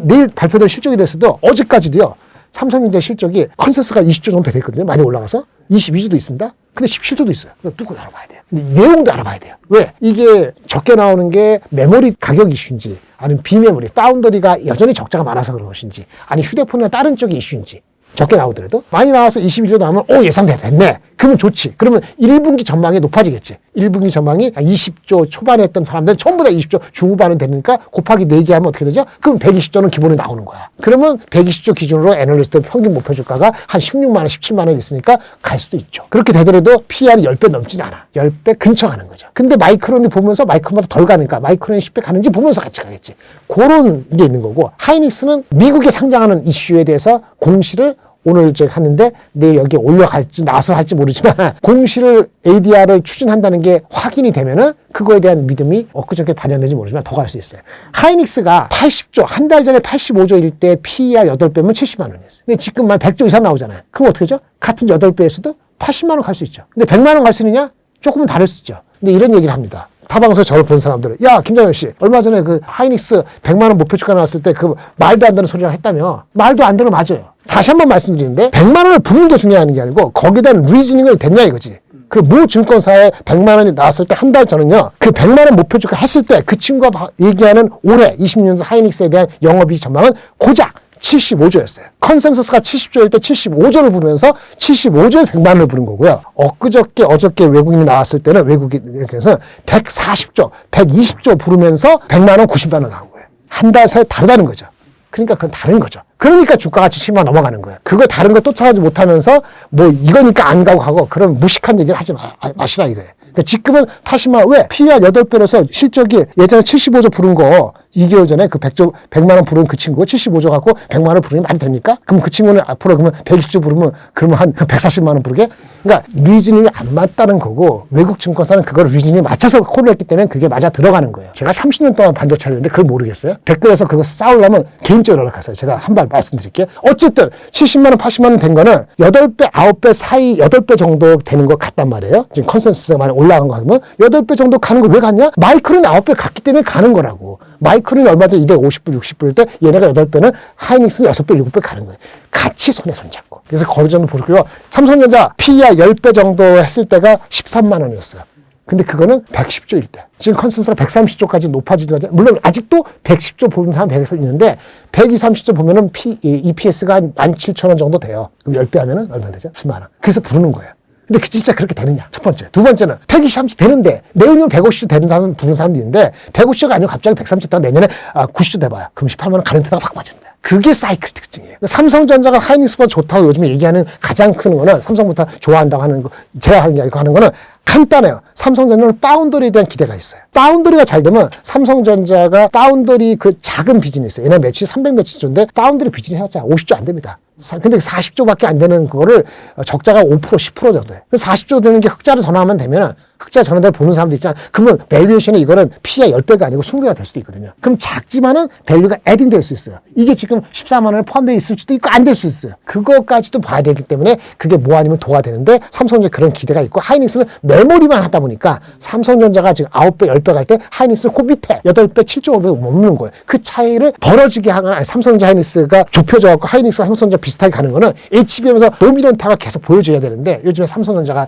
내일 발표될 실적이 됐어도 어제까지도요. 삼성전자 실적이 컨센서스가 20조 정도 됐거든요. 많이 올라가서 22조도 있습니다. 근데 17조도 있어요. 뚜껑 알아봐야 돼요. 근데 내용도 알아봐야 돼요. 왜? 이게 적게 나오는 게 메모리 가격 이슈인지 아니면 비메모리, 파운더리가 여전히 적자가 많아서 그런 것인지 아니 휴대폰이나 다른 쪽의 이슈인지 적게 나오더라도 많이 나와서 22조 나오면 예상됐네. 그러면 좋지. 그러면 1분기 전망이 높아지겠지. 1분기 전망이 20조 초반에 했던 사람들은 전부 다 20조 중후반은 되니까 곱하기 4개 하면 어떻게 되죠? 그럼 120조는 기본에 나오는 거야. 그러면 120조 기준으로 애널리스트 평균 목표 주가가 한 16만 원, 17만 원 있으니까 갈 수도 있죠. 그렇게 되더라도 PER이 10배 넘지는 않아. 10배 근처 가는 거죠. 근데 마이크론이 보면서 마이크론보다 덜 가니까 마이크론이 10배 가는지 보면서 같이 가겠지. 그런 게 있는 거고 하이닉스는 미국에 상장하는 이슈에 대해서 공시를 오늘 이제 하는데 내일 여기에 올려갈지 나서 할지 모르지만 공시를 ADR을 추진한다는 게 확인이 되면은 그거에 대한 믿음이 엊그저께 반영되는지 모르지만 더 갈 수 있어요. 하이닉스가 80조, 한 달 전에 85조일 때 PER 8배면 70만 원이었어요. 근데 지금 만 100조 이상 나오잖아요. 그럼 어떻게 하죠? 같은 8배에서도 80만 원 갈 수 있죠. 근데 100만 원 갈 수 있느냐? 조금은 다를 수 있죠. 근데 이런 얘기를 합니다. 타방에서 저를 본 사람들은 야 김장현 씨 얼마 전에 그 하이닉스 100만 원 목표 주가 나왔을 때 그 말도 안 되는 소리를 했다며. 말도 안 되는 거 맞아요. 다시 한번 말씀드리는데 100만 원을 부는 게 중요한 게 아니고 거기에 대한 리즈닝을 됐냐 이거지. 그 모 증권사에 100만 원이 나왔을 때 한 달 전은요. 그 100만 원 목표 주가 했을 때 그 친구가 얘기하는 올해 20년도 하이닉스에 대한 영업이익 전망은 고작 75조였어요. 컨센서스가 70조일 때 75조를 부르면서 75조에 100만 원을 부른 거고요. 어저께 외국인이 나왔을 때는 외국인에서 140조, 120조 부르면서 100만 원, 90만 원 나온 거예요. 한 달 사이에 다르다는 거죠. 그러니까 그건 다른 거죠. 그러니까 주가가 70만 넘어가는 거예요. 그거 다른 거 쫓아가지 못하면서 뭐 이거니까 안 가고 그런 무식한 얘기를 하지 마시라 이거예요. 그러니까 지금은 80만 원, 왜? PER 8배로서 실적이 예전에 75조 부른 거 2개월 전에 그 100만 원 부른 그 친구가 75조 갖고 100만 원 부르면 말이 됩니까? 그럼 그 친구는 앞으로 그러면 120조 부르면 그러면 한 140만 원 부르게? 그러니까 리즈닝이 안 맞다는 거고 외국 증권사는 그걸 리즈닝에 맞춰서 콜을 했기 때문에 그게 맞아 들어가는 거예요. 제가 30년 동안 반도체를 했는데 그걸 모르겠어요? 댓글에서 그거 싸우려면 개인적으로 연락하세요. 제가 한 발 말씀드릴게요. 어쨌든 70만 원, 80만 원 된 거는 8배, 9배 사이 8배 정도 되는 것 같단 말이에요. 지금 컨센서스가 많이 올라간 거 하면 8배 정도 가는 걸 왜 갔냐? 마이크론이 9배 갔기 때문에 가는 거라고. 마이크론이 얼마 전에 250불, 60불일 때 얘네가 8배는 하이닉스는 6배, 7배 가는 거예요. 같이 손에 손잡고. 그래서 거래점을 보고요. 삼성전자 PER 10배 정도 했을 때가 13만 원이었어요. 근데 그거는 110조일 때. 지금 컨센서스가 130조까지 높아지는 거죠. 물론 아직도 110조 보는 사람 100에서 있는데 120, 30조 보면은 EPS가 한 17,000원 정도 돼요. 그럼 10배 하면은 얼마 되죠? 10만 원. 그래서 부르는 거예요. 근데 그 진짜 그렇게 되느냐? 첫 번째. 두 번째는 120, 30 되는데 내년이면 150조 된다는 부르는 사람도 있는데 150조가 아니고 갑자기 130조 되다가 내년에 90조 돼봐요. 그럼 18만 원 가는 데다가 확 빠집니다. 그게 사이클 특징이에요. 삼성전자가 하이닉스보다 좋다고 요즘에 얘기하는 가장 큰 거는 삼성부터 좋아한다고 하는 거, 제가 하는 게 아니고 하는 거는 간단해요. 삼성전자는 파운더리에 대한 기대가 있어요. 파운더리가 잘 되면 삼성전자가 파운더리 그 작은 비즈니스, 얘네 매출이 300몇십 조인데 파운더리 비즈니스 해봤자 50조 안 됩니다. 근데 40조밖에 안 되는 그거를 적자가 5%, 10% 정도 돼. 40조 되는 게 흑자를 전환하면 되면은 흑자 전환대를 보는 사람도 있잖아. 그러면 밸류에이션이 이거는 PER 10배가 아니고 20배가 될 수도 있거든요. 그럼 작지만은 밸류가 애딩 될 수 있어요. 이게 지금 14만 원에 포함되어 있을 수도 있고 안 될 수 있어요. 그거까지도 봐야 되기 때문에 그게 뭐 아니면 도가 되는데 삼성전자 그런 기대가 있고 하이닉스는 메모리만 하다 보니까 삼성전자가 지금 9배, 10배 갈 때 하이닉스는 그 밑에 8배, 7.5배 머무는 거예요. 그 차이를 벌어지게 하거나 아니, 삼성전자 하이닉스가 좁혀져갖고 하이닉스가 삼성전자 비슷하게 가는 거는 HBM에서 노미넌타가 계속 보여줘야 되는데 요즘에 삼성전자가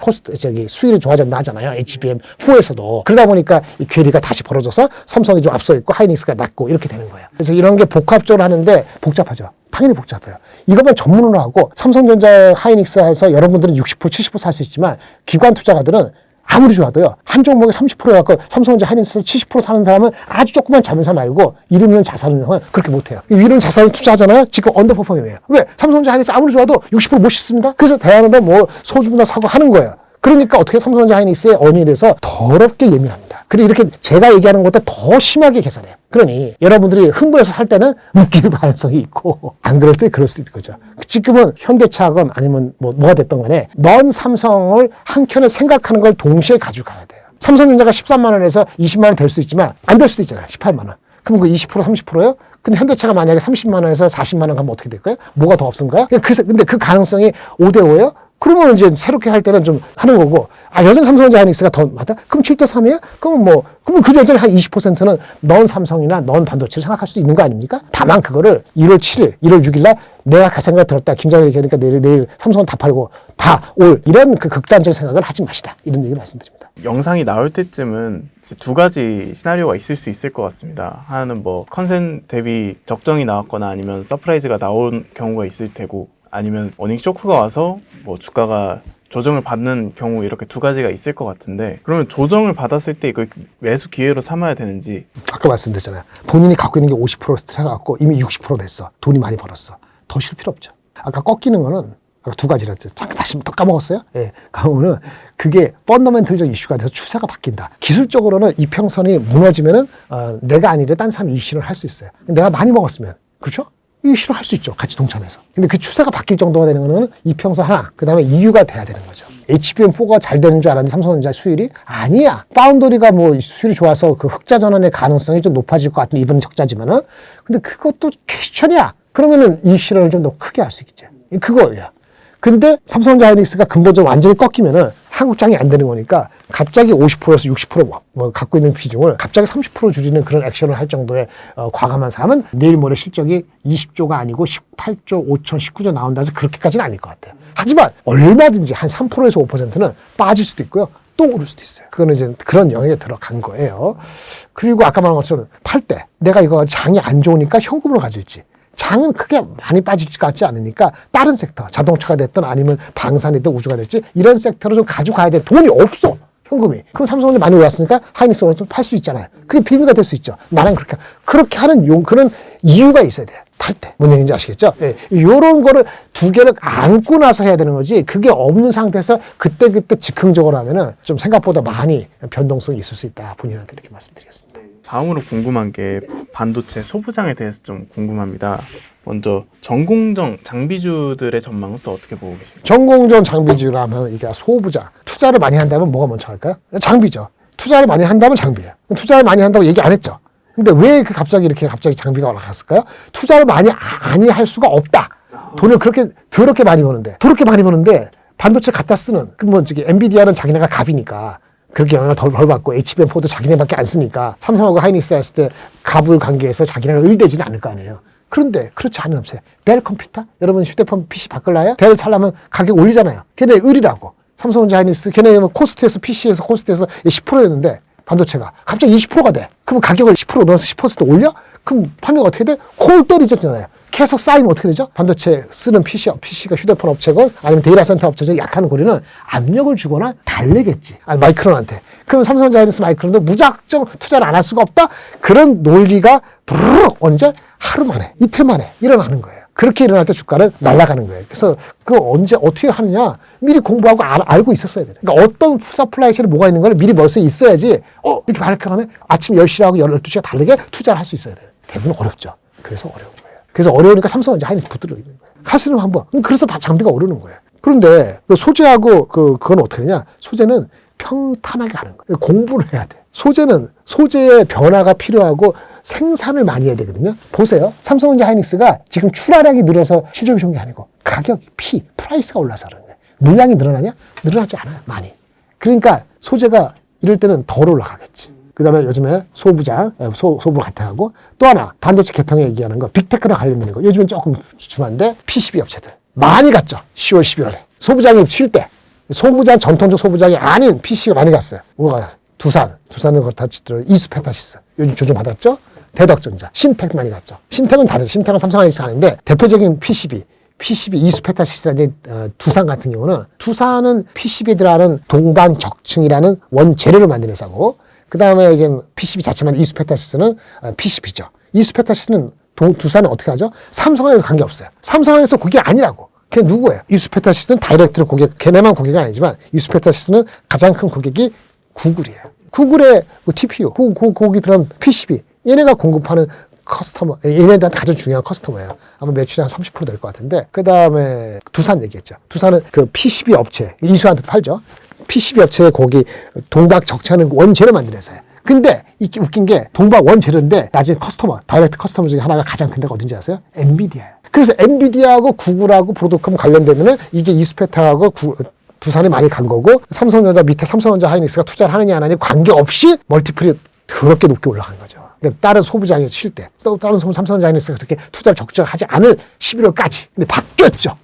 수율이 좋아졌나 하잖아요. HBM4에서도. 그러다 보니까 이 괴리가 다시 벌어져서 삼성이 좀 앞서 있고 하이닉스가 낮고 이렇게 되는 거예요. 그래서 이런 게 복합적으로 하는데 복잡하죠. 당연히 복잡해요. 이것만 전문으로 하고 삼성전자 하이닉스에서 여러분들은 60%, 70% 살 수 있지만 기관 투자가들은 아무리 좋아도요. 한 종목에 30% 갖고 삼성전자 하이닉스 70% 사는 사람은 아주 조그만 자회사 말고 이름 있는 자산은 그렇게 못해요. 이런 자산을 투자하잖아요. 지금 언더퍼폼이에요. 왜? 삼성전자 하이닉스 아무리 좋아도 60% 못 씹습니다. 그래서 대안으로 뭐 소주부나 사고 하는 거예요. 그러니까 어떻게 삼성전자 하이닉스의 어니에 대해서 더럽게 예민합니다. 그리고 이렇게 제가 얘기하는 것보다 더 심하게 계산해요. 그러니 여러분들이 흥분해서 살 때는 웃길 가능성이 있고 안 그럴 때 그럴 수 있는 거죠. 지금은 현대차건 아니면 뭐가 됐던 간에 넌 삼성을 한켠에 생각하는 걸 동시에 가지고 가야 돼요. 삼성전자가 13만 원에서 20만 원 될 수 있지만 안 될 수도 있잖아요. 18만 원. 그럼 그 20%, 30%요? 근데 현대차가 만약에 30만 원에서 40만 원 가면 어떻게 될까요? 뭐가 더 없은가요? 근데 그 가능성이 5대5예요? 그러면 이제 새롭게 할 때는 좀 하는 거고, 여전히 삼성전자 하이닉스가 더 맞다? 그럼 7대3이에요? 그러면 그 여전히 한 20%는 넌 삼성이나 넌 반도체를 생각할 수도 있는 거 아닙니까? 다만 그거를 1월 7일, 1월 6일 날 내가 그 생각 들었다. 김장현 얘기하니까 내일 삼성은 다 팔고 다 올. 이런 그 극단적인 생각을 하지 마시다. 이런 얘기 말씀드립니다. 영상이 나올 때쯤은 이제 두 가지 시나리오가 있을 수 있을 것 같습니다. 하나는 뭐 컨센 대비 적정이 나왔거나 아니면 서프라이즈가 나온 경우가 있을 테고 아니면 어닝 쇼크가 와서 뭐 주가가 조정을 받는 경우 이렇게 두 가지가 있을 것 같은데 그러면 조정을 받았을 때 이걸 매수 기회로 삼아야 되는지 아까 말씀드렸잖아요. 본인이 갖고 있는 게 50% 들어갔고 이미 60% 됐어. 돈이 많이 벌었어. 더 쉴 필요 없죠. 아까 꺾이는 거는 아까 두 가지라 했죠. 잠깐 다시 또 까먹었어요. 예. 그러면은 그게 펀더멘털적 이슈가 돼서 추세가 바뀐다. 기술적으로는 이평선이 무너지면은 내가 아니라 딴 사람이 이슈를 할 수 있어요. 내가 많이 먹었으면 그렇죠? 이 실현할 수 있죠. 같이 동참해서. 근데 그 추세가 바뀔 정도가 되는 거는 이평선 하나, 그 다음에 EU가 돼야 되는 거죠. HBM4가 잘 되는 줄 알았는데 삼성전자 수율이 아니야. 파운더리가 뭐 수율이 좋아서 그 흑자 전환의 가능성이 좀 높아질 것 같은 이번 적자지만은, 근데 그것도 퀘스천이야. 그러면은 이 실현을 좀 더 크게 할 수 있겠지. 그거예요. 근데 삼성전자 하이닉스가 근본적으로 완전히 꺾이면은 한국장이 안 되는 거니까 갑자기 50%에서 60% 뭐 갖고 있는 비중을 갑자기 30% 줄이는 그런 액션을 할 정도의 과감한 사람은 내일 모레 실적이 20조가 아니고 18조 5천 19조 나온다 해서 그렇게까지는 아닐 것 같아요. 하지만 얼마든지 한 3%에서 5%는 빠질 수도 있고요. 또 오를 수도 있어요. 그거는 이제 그런 영역에 들어간 거예요. 그리고 아까 말한 것처럼 팔 때 내가 이거 장이 안 좋으니까 현금으로 가질지, 장은 크게 많이 빠질 것 같지 않으니까 다른 섹터, 자동차가 됐든 아니면 방산이든 우주가 될지 이런 섹터로 좀 가져가야 돼. 돈이 없어, 현금이. 그럼 삼성전자 많이 올랐으니까 하이닉스를 좀 팔 수 있잖아요. 그게 비밀가 될 수 있죠. 나랑 그렇게 하는 그런 이유가 있어야 돼요. 팔 때. 뭔 얘기인지 아시겠죠? 예. 요런 거를 두 개를 안고 나서 해야 되는 거지, 그게 없는 상태에서 그때그때 즉흥적으로 하면은 좀 생각보다 많이 변동성이 있을 수 있다. 본인한테 이렇게 말씀드리겠습니다. 다음으로 궁금한 게 반도체 소부장에 대해서 좀 궁금합니다. 먼저 전공정 장비주들의 전망은 또 어떻게 보고 계십니까? 전공정 장비주라면 이게 소부장. 투자를 많이 한다면 뭐가 먼저 할까요? 장비죠. 투자를 많이 한다면 장비예요. 투자를 많이 한다고 얘기 안 했죠. 근데 왜 갑자기 장비가 올라갔을까요? 투자를 많이 할 수가 없다. 돈을 더럽게 많이 버는데 반도체 갖다 쓰는, 엔비디아는 자기네가 갑이니까 그렇게 영향을 덜 받고, HBM4도 자기네밖에 안 쓰니까 삼성하고 하이닉스 했을 때 갑을 관계해서 자기네가 의대지는 않을 거 아니에요. 그런데 그렇지 않은 업체, 델 컴퓨터, 여러분 휴대폰 PC 바꿀라요? 델 살려면 가격 올리잖아요. 걔네 의리라고. 삼성전자 하이닉스, 걔네 코스트에서 PC에서 코스트에서 10%였는데 반도체가 갑자기 20%가 돼. 그럼 가격을 10% 넣어서 10% 올려? 그럼 판매가 어떻게 돼? 콜 때리졌잖아요. 계속 쌓이면 어떻게 되죠? 반도체 쓰는 PC가 휴대폰 업체건 아니면 데이터 센터 업체죠. 약하는 고리는 압력을 주거나 달래겠지. 아니, 마이크론한테. 그럼 삼성전자 하이닉스 마이크론도 무작정 투자를 안 할 수가 없다? 그런 논리가 부르륵 언제? 하루 만에, 이틀 만에 일어나는 거예요. 그렇게 일어날 때 주가는 날아가는 거예요. 그래서 그거 언제 어떻게 하느냐, 미리 공부하고 알고 있었어야 돼요. 그러니까 어떤 서플라이 체인에 뭐가 있는 걸 미리 벌써 있어야지, 이렇게 발표하면 아침 10시하고 12시가 다르게 투자를 할 수 있어야 돼요. 대부분 어렵죠. 그래서 어려운 거예요. 그래서 어려우니까 삼성전자 하이닉스 붙들어 있는 거예요. 하시는 한번. 그래서 장비가 오르는 거예요. 그런데 소재하고 그건 어떻게 되냐? 소재는 평탄하게 가는 거예요. 공부를 해야 돼. 소재의 변화가 필요하고 생산을 많이 해야 되거든요. 보세요. 삼성전자 하이닉스가 지금 출하량이 늘어서 실적이 좋은 게 아니고 가격이 프라이스가 올라서 그런 거예요. 물량이 늘어나냐? 늘어나지 않아요. 많이. 그러니까 소재가 이럴 때는 덜 올라가겠지. 그 다음에 요즘에 소부를 같아하고, 또 하나 반도체 개통에 얘기하는 거, 빅테크랑 관련되는 거, 요즘엔 조금 주춤한데 PCB 업체들 많이 갔죠. 10월 11월에 소부장이 쉴 때, 전통적 소부장이 아닌 PC가 많이 갔어요. 뭐가? 두산은 그렇다 치더라도 이수페타시스 요즘 조정 받았죠. 대덕전자, 신텍 많이 갔죠. 신텍은 다르죠. 신텍은 삼성 하이닉스 하는데 대표적인 PCB 이수페타시스라는 두산 같은 경우는, 두산은 PCB들하는 동반적층이라는 원재료를 만드는 회사고, 그 다음에 이제 PCB 자체만 이수페타시스는 PCB죠. 이수페타시스는 두산은 어떻게 하죠? 삼성하고 관계없어요. 삼성에서 고객이 아니라고. 걔 누구예요? 이수페타시스는 다이렉트로 걔네만 고객은 아니지만 이수페타시스는 가장 큰 고객이 구글이에요. 구글의 TPU, 거기 들어간 PCB, 얘네가 공급하는 커스터머, 얘네들한테 가장 중요한 커스터머예요. 아마 매출이 한 30% 될 것 같은데, 그 다음에 두산 얘기했죠. 두산은 그 PCB 업체, 이수한테 팔죠. PCB 업체에 거기 동박 적차는 원재료 만드는 회사예요. 근데 이게 웃긴 게 동박 원재료인데 나중에 다이렉트 커스터머 중에 하나가 가장 큰 데가 어딘지 아세요? 엔비디아예요. 그래서 엔비디아하고 구글하고 브로드컴 관련되면은 이게 이수페타하고 두산이 많이 간 거고, 삼성전자 밑에 삼성전자 하이닉스가 투자를 하느냐 안 하느냐 관계없이 멀티플이 더럽게 높게 올라간 거죠. 그러니까 다른 소부장이 쉴 때, 다른 삼성전자 하이닉스가 그렇게 투자를 적절하지 않을 11월까지. 근데 바뀌었죠.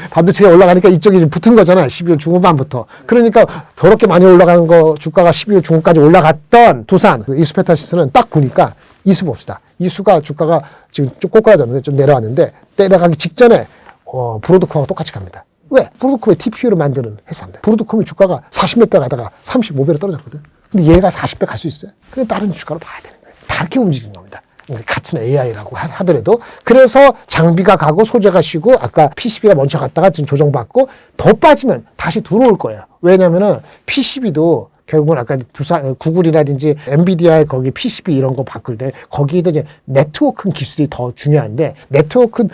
반도체가 올라가니까 이쪽이 붙은 거잖아요. 12월 중후반부터. 그러니까 더럽게 많이 올라가는 거, 주가가 12월 중후까지 올라갔던 두산, 이수페타시스는 딱 보니까 이수 봅시다. 이수가 주가가 지금 좀 꼬꾸라졌는데 좀 내려왔는데, 내려가기 직전에 브로드컴하고 똑같이 갑니다. 왜? 브로드컴의 TPU를 만드는 회사인데, 브로드컴의 주가가 40몇 배 가다가 35배로 떨어졌거든. 근데 얘가 40배 갈 수 있어요? 근데 다른 주가로 봐야 되는 거예요. 다르게 움직이는 겁니다. 같은 AI라고 하더라도. 그래서 장비가 가고 소재가 쉬고, 아까 PCB가 먼저 갔다가 지금 조정받고, 더 빠지면 다시 들어올 거예요. 왜냐면은 PCB도 결국은 아까 구글이라든지 엔비디아의 거기 PCB 이런 거 바꿀 때 거기도 이제 네트워크 기술이 더 중요한데 네트워크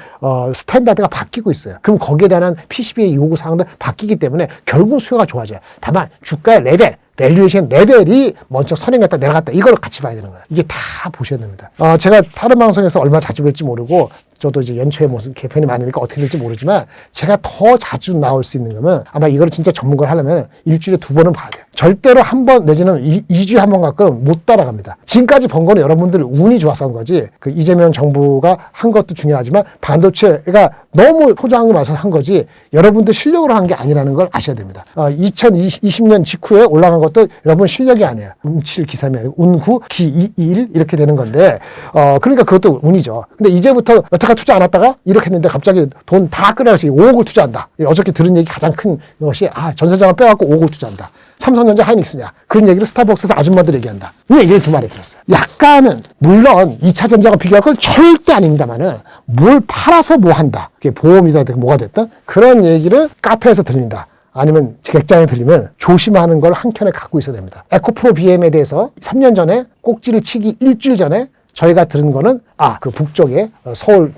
스탠다드가 바뀌고 있어요. 그럼 거기에 대한 PCB의 요구 사항도 바뀌기 때문에 결국 수요가 좋아져요. 다만 주가의 레벨 밸류에이션 레벨이 먼저 선행했다 내려갔다 이걸 같이 봐야 되는 거예요. 이게 다 보셔야 됩니다. 제가 다른 방송에서 얼마 자주 뵐지 모르고 저도 이제 연초에 무슨 개편이 많으니까 어떻게 될지 모르지만 제가 더 자주 나올 수 있는 거면 아마 이거를 진짜 전문가를 하려면 일주일에 2번은 봐야 돼요. 절대로 한 번 내지는 2주에 한 번 갖고는 못 따라갑니다. 지금까지 본 거는 여러분들 운이 좋아서 한 거지 그 이재명 정부가 한 것도 중요하지만 반도체가 너무 포장하고 나서 한 거지 여러분들 실력으로 한 게 아니라는 걸 아셔야 됩니다. 2020년 직후에 올라간 것도 여러분 실력이 아니에요. 운칠 기삼이 아니고 운구 기이일 이렇게 되는 건데 그러니까 그것도 운이죠. 근데 이제부터 여태까지 투자 안 했다가 이렇게 했는데 갑자기 돈 다 끌어가지고 5억을 투자한다. 어저께 들은 얘기 가장 큰 것이 전사장을 빼갖고 5억을 투자한다. 삼성전자 하이닉스냐 그런 얘기를 스타벅스에서 아줌마들 얘기한다. 이 얘기를 두 마리 들었어요. 약간은 물론 2차 전자가 비교할 건 절대 아닙니다만은 뭘 팔아서 뭐 한다. 그게 보험이다 뭐가 됐든 그런 얘기를 카페에서 들린다. 아니면 객장에 들리면 조심하는 걸 한켠에 갖고 있어야 됩니다. 에코프로 BM에 대해서 3년 전에 꼭지를 치기 일주일 전에 저희가 들은 거는 그 북쪽에 서울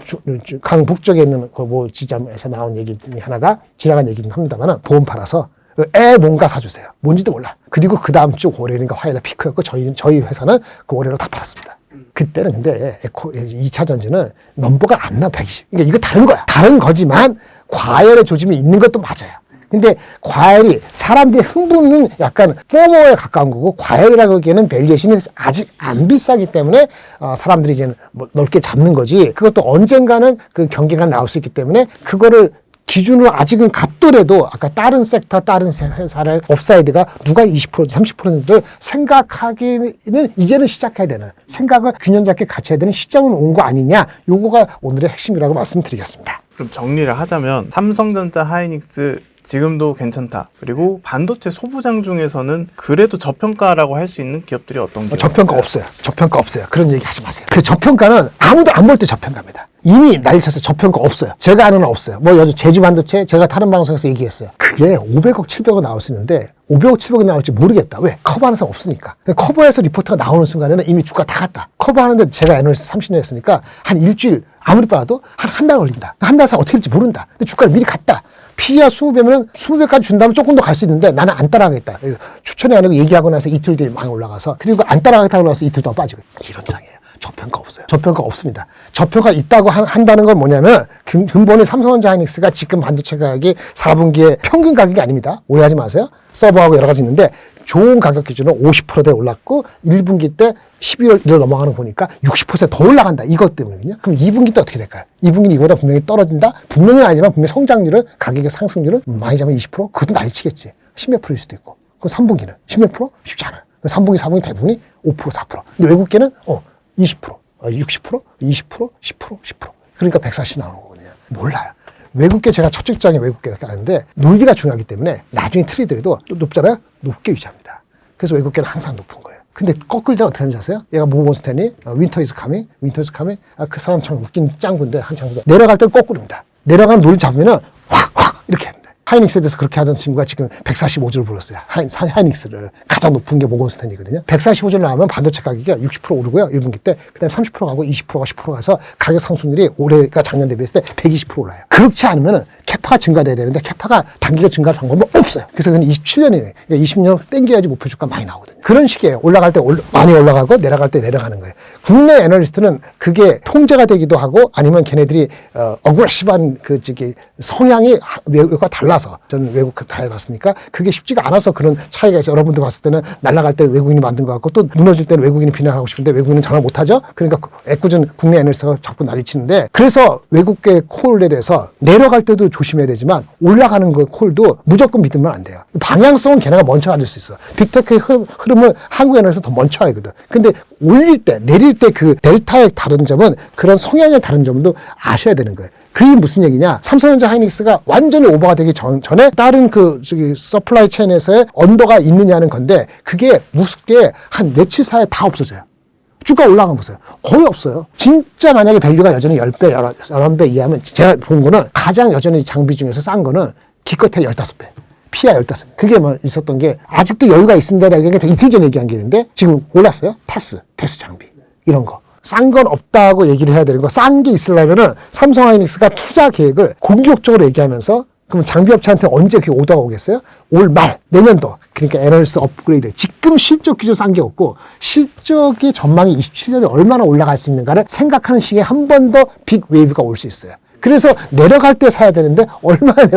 강 북쪽에 있는 그 뭐 지점에서 나온 얘기 중에 하나가 지나간 얘기긴 합니다만은 보험 팔아서 애 뭔가 사주세요. 뭔지도 몰라. 그리고 그 다음 주 월요일인가 화요일에 피크였고 저희 회사는 그 월요일에 다 팔았습니다. 그때는 근데 2차 전지는 넘버가 안 나 120. 그러니까 이거 다른 거야. 다른 거지만 과열의 조짐이 있는 것도 맞아요. 근데 과열이 사람들의 흥분은 약간 포모에 가까운 거고 과열이라고 하기에는 밸류에이션이 아직 안 비싸기 때문에 사람들이 이제 뭐 넓게 잡는 거지. 그것도 언젠가는 그 경계가 나올 수 있기 때문에 그거를 기준으로 아직은 같더라도 아까 다른 섹터, 다른 회사를 업사이드가 누가 20% 30%를 생각하기는 이제는 시작해야 되는 생각을 균형 잡게 같이 해야 되는 시점은 온 거 아니냐. 요거가 오늘의 핵심이라고 말씀드리겠습니다. 그럼 정리를 하자면 삼성전자, 하이닉스 지금도 괜찮다. 그리고 반도체 소부장 중에서는 그래도 저평가라고 할 수 있는 기업들이 어떤 기업? 저평가 없어요. 저평가 없어요. 그런 얘기 하지 마세요. 그 저평가는 아무도 안 볼 때 저평가입니다. 이미 난리 쳐서 저평가 없어요. 제가 아는 건 없어요. 뭐 요즘 제주 반도체 제가 다른 방송에서 얘기했어요. 그게 500억, 700억 나올 수 있는데 500억, 700억 나올지 모르겠다. 왜? 커버하는 사람 없으니까. 커버해서 리포트가 나오는 순간에는 이미 주가 다 갔다. 커버하는데 제가 애널리스트 30년 했으니까 한 일주일 아무리 빨라도 한 달 걸린다. 한 달 사 어떻게 될지 모른다. 근데 주가를 미리 갔다. PE가 20배면 20배까지 준다면 조금 더 갈 수 있는데 나는 안 따라가겠다. 추천이 아니고 얘기하고 나서 이틀 뒤에 막 올라가서 그리고 안 따라가겠다고 나서 이틀 더 빠지고 이런 장이에요. 저평가 없어요. 저평가 없습니다. 저평가 있다고 한다는 건 뭐냐면 근본이 삼성전자 하이닉스가 지금 반도체 가격이 4분기에 평균 가격이 아닙니다. 오해하지 마세요. 서버하고 여러 가지 있는데 좋은 가격 기준으로 50%대 올랐고 1분기 때 12월 1일 넘어가는 거 보니까 60%더 올라간다. 이것 때문이거든요. 그럼 2분기 때 어떻게 될까요? 2분기는 이거보다 분명히 떨어진다? 분명히 아니지만 분명히 성장률은 가격의 상승률은 많이 잡으면 20%? 그것도 난리치겠지. 10몇 %일 수도 있고. 그럼 3분기는 10몇 %? 쉽지 않아요. 3분기, 4분기 대부분이 5%, 4%. 근데 외국계는 20%, 60%, 20%, 10%, 10%. 그러니까 140 나오는 거거든요. 몰라요. 외국계 제가 첫 직장에 외국계 가는데 논리가 중요하기 때문에 나중에 트레이드라도 높잖아요. 높게 유지합니다. 그래서 외국계는 항상 높은 거예요. 근데 꺾을 때는 어떻게 하는지 아세요? 얘가 모건 스탠리, 윈터 이즈 카밍, 그 사람 참 웃긴 짱구인데 한참 내려갈 때는 거꾸로입니다. 내려가는 논리 잡으면은 확 이렇게 합니다. 하이닉스에 대해서 그렇게 하던 친구가 지금 145주를 불렀어요. 하이닉스를. 가장 높은 게 모건 스탠리거든요. 145주를 나오면 반도체 가격이 60% 오르고요. 1분기 때. 그 다음에 30% 가고 20%가 10% 가서 가격 상승률이 올해가 작년 대비했을 때 120% 올라요. 그렇지 않으면은 캐파가 증가돼야 되는데 캐파가 단기적 증가할 방법은 없어요. 그래서 그건 27년이에요. 그러니까 20년 땡겨야지 목표 주가 많이 나오거든요. 그런 식이에요. 올라갈 때 많이 올라가고 내려갈 때 내려가는 거예요. 국내 애널리스트는 그게 통제가 되기도 하고 아니면 걔네들이 어그레시브한 성향이 외국과 달라서 저는 외국 다 해봤으니까 그게 쉽지가 않아서 그런 차이가 있어요. 여러분들 봤을 때는 날아갈 때 외국인이 만든 것 같고 또 무너질 때는 외국인이 비난하고 싶은데 외국인은 전화 못하죠. 그러니까 애꿎은 국내 애널리스트가 자꾸 난리치는데 그래서 외국계 콜에 대해서 내려갈 때도 조심해야 되지만 올라가는 거 콜도 무조건 믿으면 안 돼요. 방향성은 걔네가 먼저 알릴 수 있어. 빅테크의 흐름을 한국 애널리스트 더 먼저 알거든. 근데 올릴 때 내릴 때 그 델타의 다른 점은 그런 성향의 다른 점도 아셔야 되는 거예요. 그게 무슨 얘기냐? 삼성전자 하이닉스가 완전히 오버가 되기 전에 다른 서플라이 체인에서의 언더가 있느냐는 건데 그게 무섭게 한 며칠 사이에 다 없어져요. 주가 올라가 보세요. 거의 없어요. 진짜 만약에 밸류가 여전히 10배, 11배 이하면 제가 본 거는 가장 여전히 장비 중에서 싼 거는 기껏해 15배. 피아 15. 그게 뭐 있었던 게 아직도 여유가 있습니다라는 게 이틀 전에 얘기한 게 있는데 지금 올랐어요. 테스 장비 이런 거. 싼 건 없다고 얘기를 해야 되는 거. 싼 게 있으려면은 삼성 하이닉스가 투자 계획을 공격적으로 얘기하면서 그럼 장비업체한테 언제 그 오더가 오겠어요? 올 말, 내년도. 그러니까 애널리스트 업그레이드. 지금 실적 기준 싼 게 없고 실적의 전망이 27년에 얼마나 올라갈 수 있는가를 생각하는 시기에 한 번 더 빅 웨이브가 올 수 있어요. 그래서 내려갈 때 사야 되는데 얼마나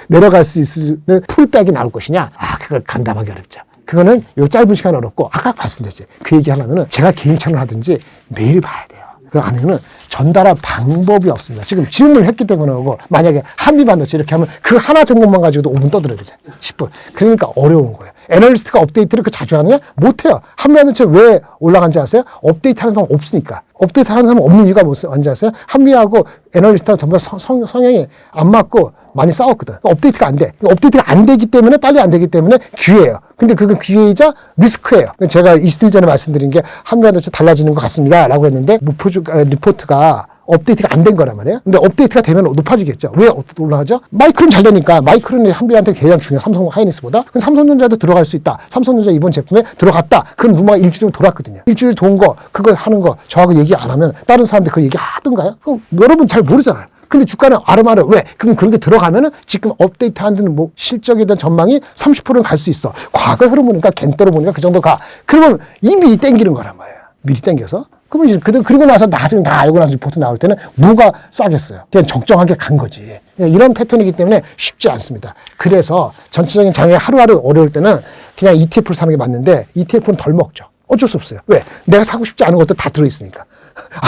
내려갈 수 있을 풀백이 나올 것이냐? 그걸 감당하기 어렵죠. 그거는 요 짧은 시간 어렵고 아까 말씀드렸지. 그 얘기 하려면은 제가 개인 채널 하든지 매일 봐야 돼요. 그 안에는 전달할 방법이 없습니다. 지금 질문을 했기 때문에 그러고 만약에 한미반도체 이렇게 하면 그 하나 종목만 가지고도 5분 떠들어야 되잖아요. 10분. 그러니까 어려운 거예요. 애널리스트가 업데이트를 그 자주 하느냐? 못해요. 한미반도체 왜 올라간지 아세요? 업데이트 하는 사람 없으니까. 업데이트 하는 사람 없는 이유가 뭔지 아세요? 한미하고 애널리스트가 전부 성향이 안 맞고 많이 싸웠거든. 업데이트가 안 돼. 업데이트가 안 되기 때문에 빨리 안 되기 때문에 기회예요. 근데 그건 기회이자 리스크예요. 제가 이틀 전에 말씀드린 게 한미반도체 달라지는 것 같습니다. 라고 했는데 리포트가 업데이트가 안 된 거란 말이에요. 근데 업데이트가 되면 높아지겠죠. 왜 올라가죠? 마이크론 잘 되니까 마이크론이 한비한테 가장 중요해요. 삼성 하이닉스보다. 그럼 삼성전자도 들어갈 수 있다. 삼성전자 이번 제품에 들어갔다. 그런 루머가 일주일 돌았거든요. 일주일 돈 거, 그거 하는 거 저하고 얘기 안 하면 다른 사람들 그 얘기 하던가요? 그럼 여러분 잘 모르잖아요. 근데 주가는 아름아름. 왜? 그럼 그런 게 들어가면은 지금 업데이트 한 데는 뭐 실적에 대한 전망이 30%는 갈 수 있어. 과거 흐름 보니까 겐터로 보니까 그 정도 가. 그러면 이미 땡기는 거란 말이에요. 미리 땡겨서. 그러면 이제 그리고 나서 나중에 다 알고 나서 리포트 나올 때는 뭐가 싸겠어요. 그냥 적정하게 간 거지. 이런 패턴이기 때문에 쉽지 않습니다. 그래서 전체적인 장애 하루하루 어려울 때는 그냥 ETF를 사는 게 맞는데 ETF는 덜 먹죠. 어쩔 수 없어요. 왜? 내가 사고 싶지 않은 것도 다 들어있으니까.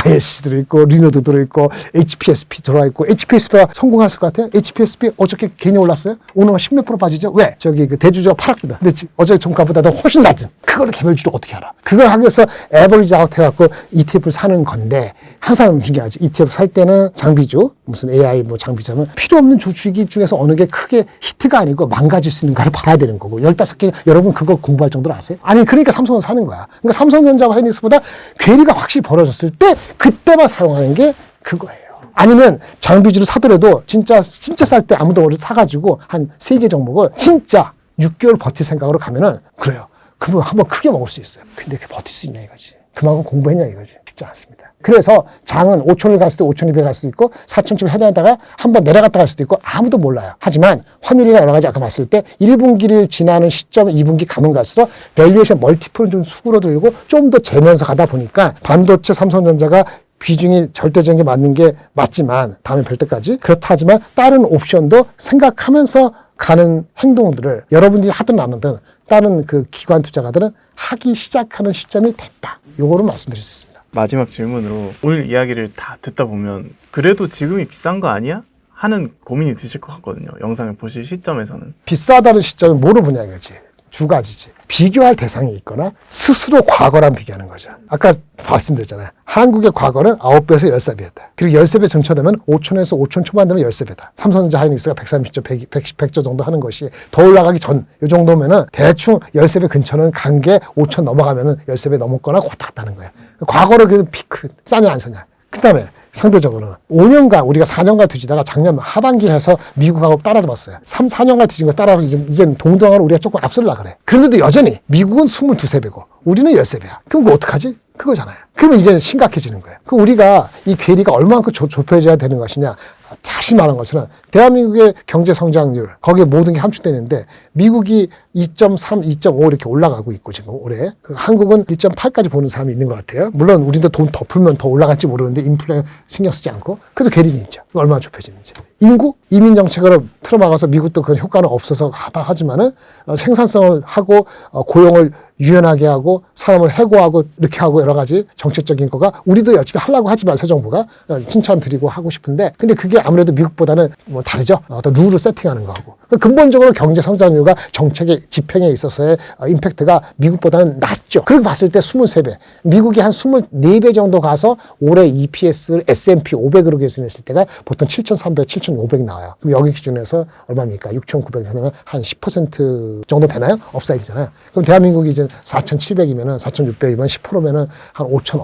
ISC 들어있고, 리노드 들어있고, HPSP 들어있고, HPSP가 성공했을 것 같아요? HPSP 어저께 괜히 올랐어요? 오늘 10몇 프로 빠지죠? 왜? 저기 그 대주주가 팔았거든. 근데 어제 종가보다도 훨씬 낮은. 그거를 개별주로 어떻게 알아? 그걸 하기 위해서 에버리지 아웃 해갖고 ETF를 사는 건데, 항상 중요하지. ETF 살 때는 장비주, 무슨 AI 뭐 장비주면 필요 없는 주식 중에서 어느 게 크게 히트가 아니고 망가질 수 있는가를 봐야 되는 거고, 15개, 여러분 그거 공부할 정도로 아세요? 아니, 그러니까 삼성은 사는 거야. 그러니까 삼성전자와 하이닉스보다 괴리가 확실히 벌어졌을 때, 그때만 사용하는 게 그거예요. 아니면 장비주를 사더라도 진짜 쌀 때 아무도 사가지고 한 3개 종목을 진짜 6개월 버틸 생각으로 가면은 그래요. 그러면 한번 크게 먹을 수 있어요. 근데 그게 버틸 수 있냐 이거지. 그만큼 공부했냐 이거지. 쉽지 않습니다. 그래서 장은 5천을 갈 수도 5,200 갈 수도 있고 4,000쯤 해당하다가 한번 내려갔다 갈 수도 있고 아무도 몰라요. 하지만 환율이나 여러 가지 아까 봤을 때 1분기를 지나는 시점 2분기 가면 갈수록 밸류에이션 멀티플은 좀 수그러들고 좀 더 재면서 가다 보니까 반도체 삼성전자가 비중이 절대적인 게 맞는 게 맞지만 다음에 뵐 때까지 그렇다 하지만 다른 옵션도 생각하면서 가는 행동들을 여러분들이 하든 안 하든 다른 그 기관 투자가들은 하기 시작하는 시점이 됐다. 요거를 말씀드릴 수 있습니다. 마지막 질문으로 오늘 이야기를 다 듣다 보면 그래도 지금이 비싼 거 아니야? 하는 고민이 드실 것 같거든요. 영상을 보실 시점에서는. 비싸다는 시점은 뭐로 보냐 이거지. 두 가지지. 비교할 대상이 있거나 스스로 과거랑 비교하는 거죠. 아까 말씀드렸잖아요. 한국의 과거는 9배에서 13배였다. 그리고 13배 근처되면 5천에서 5천 초반 되면 13배다. 삼성전자 하이닉스가 130조, 100조 정도 하는 것이 더 올라가기 전 이 정도면은 대충 13배 근처는 간 게 5천 넘어가면은 13배 넘었거나 왔다 갔다 하는 거예요. 과거를 그래도 피크 싸냐 안 싸냐. 그 다음에 상대적으로는 5년간 우리가 4년간 뒤지다가 작년 하반기에 해서 미국하고 따라잡았어요. 3, 4년간 뒤진 거 따라잡아서 이제 동등하로 우리가 조금 앞설라 그래. 그런데도 여전히 미국은 22, 3배고 우리는 13배야. 그럼 그거 어떡하지? 그거잖아요. 그러면 이제 심각해지는 거예요. 그럼 우리가 이 괴리가 얼마만큼 좁혀져야 되는 것이냐. 다시 말한 것처럼 대한민국의 경제 성장률 거기에 모든 게 함축되는데 미국이 2.3, 2.5 이렇게 올라가고 있고 지금 올해 한국은 1.8까지 보는 사람이 있는 것 같아요. 물론 우리도 돈 더 풀면 더 올라갈지 모르는데 인플레 신경 쓰지 않고 그래도 괴리는 있죠. 얼마나 좁혀지는지. 인구 이민 정책으로 틀어막아서 미국도 그 효과는 없어서 하지만은 생산성을 하고 고용을 유연하게 하고 사람을 해고하고 이렇게 하고 여러 가지 정책적인 거가 우리도 열심히 하려고 하지만 새 정부가 칭찬드리고 하고 싶은데 근데 그게 아무래도 미국보다는 뭐 다르죠. 어떤 룰을 세팅하는 거하고 근본적으로 경제 성장률과 정책의 집행에 있어서의 임팩트가 미국보다는 낮죠. 그렇게 봤을 때 23배 미국이 한 24배 정도 가서 올해 EPS를 S&P 500으로 계산했을 때가 보통 7,300, 7,500 나와요. 그럼 여기 기준에서 얼마입니까? 6,900 하면 한 10% 정도 되나요? 업사이드잖아요. 그럼 대한민국이 이제 4,700이면은 4,600이면 10%면은 한 5,000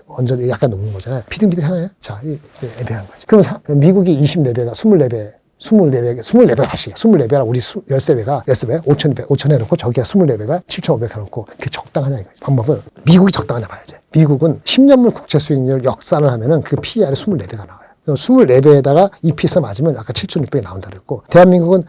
언저리 약간 넘는 거잖아요. 비등비등하나요? 자, 애매한 거죠. 그럼 미국이 24배가 24배 24배가 다시 24배라 우리 13배가 5,000 해놓고 저기가 24배가 7,500 해놓고 그게 적당하냐 이거지. 방법은 미국이 적당하냐 봐야지. 미국은 10년물 국채 수익률 역산을 하면은 그 PER이 24배가 나와요. 24배에다가 EPS 맞으면 아까 7,600이 나온다 그랬고, 대한민국은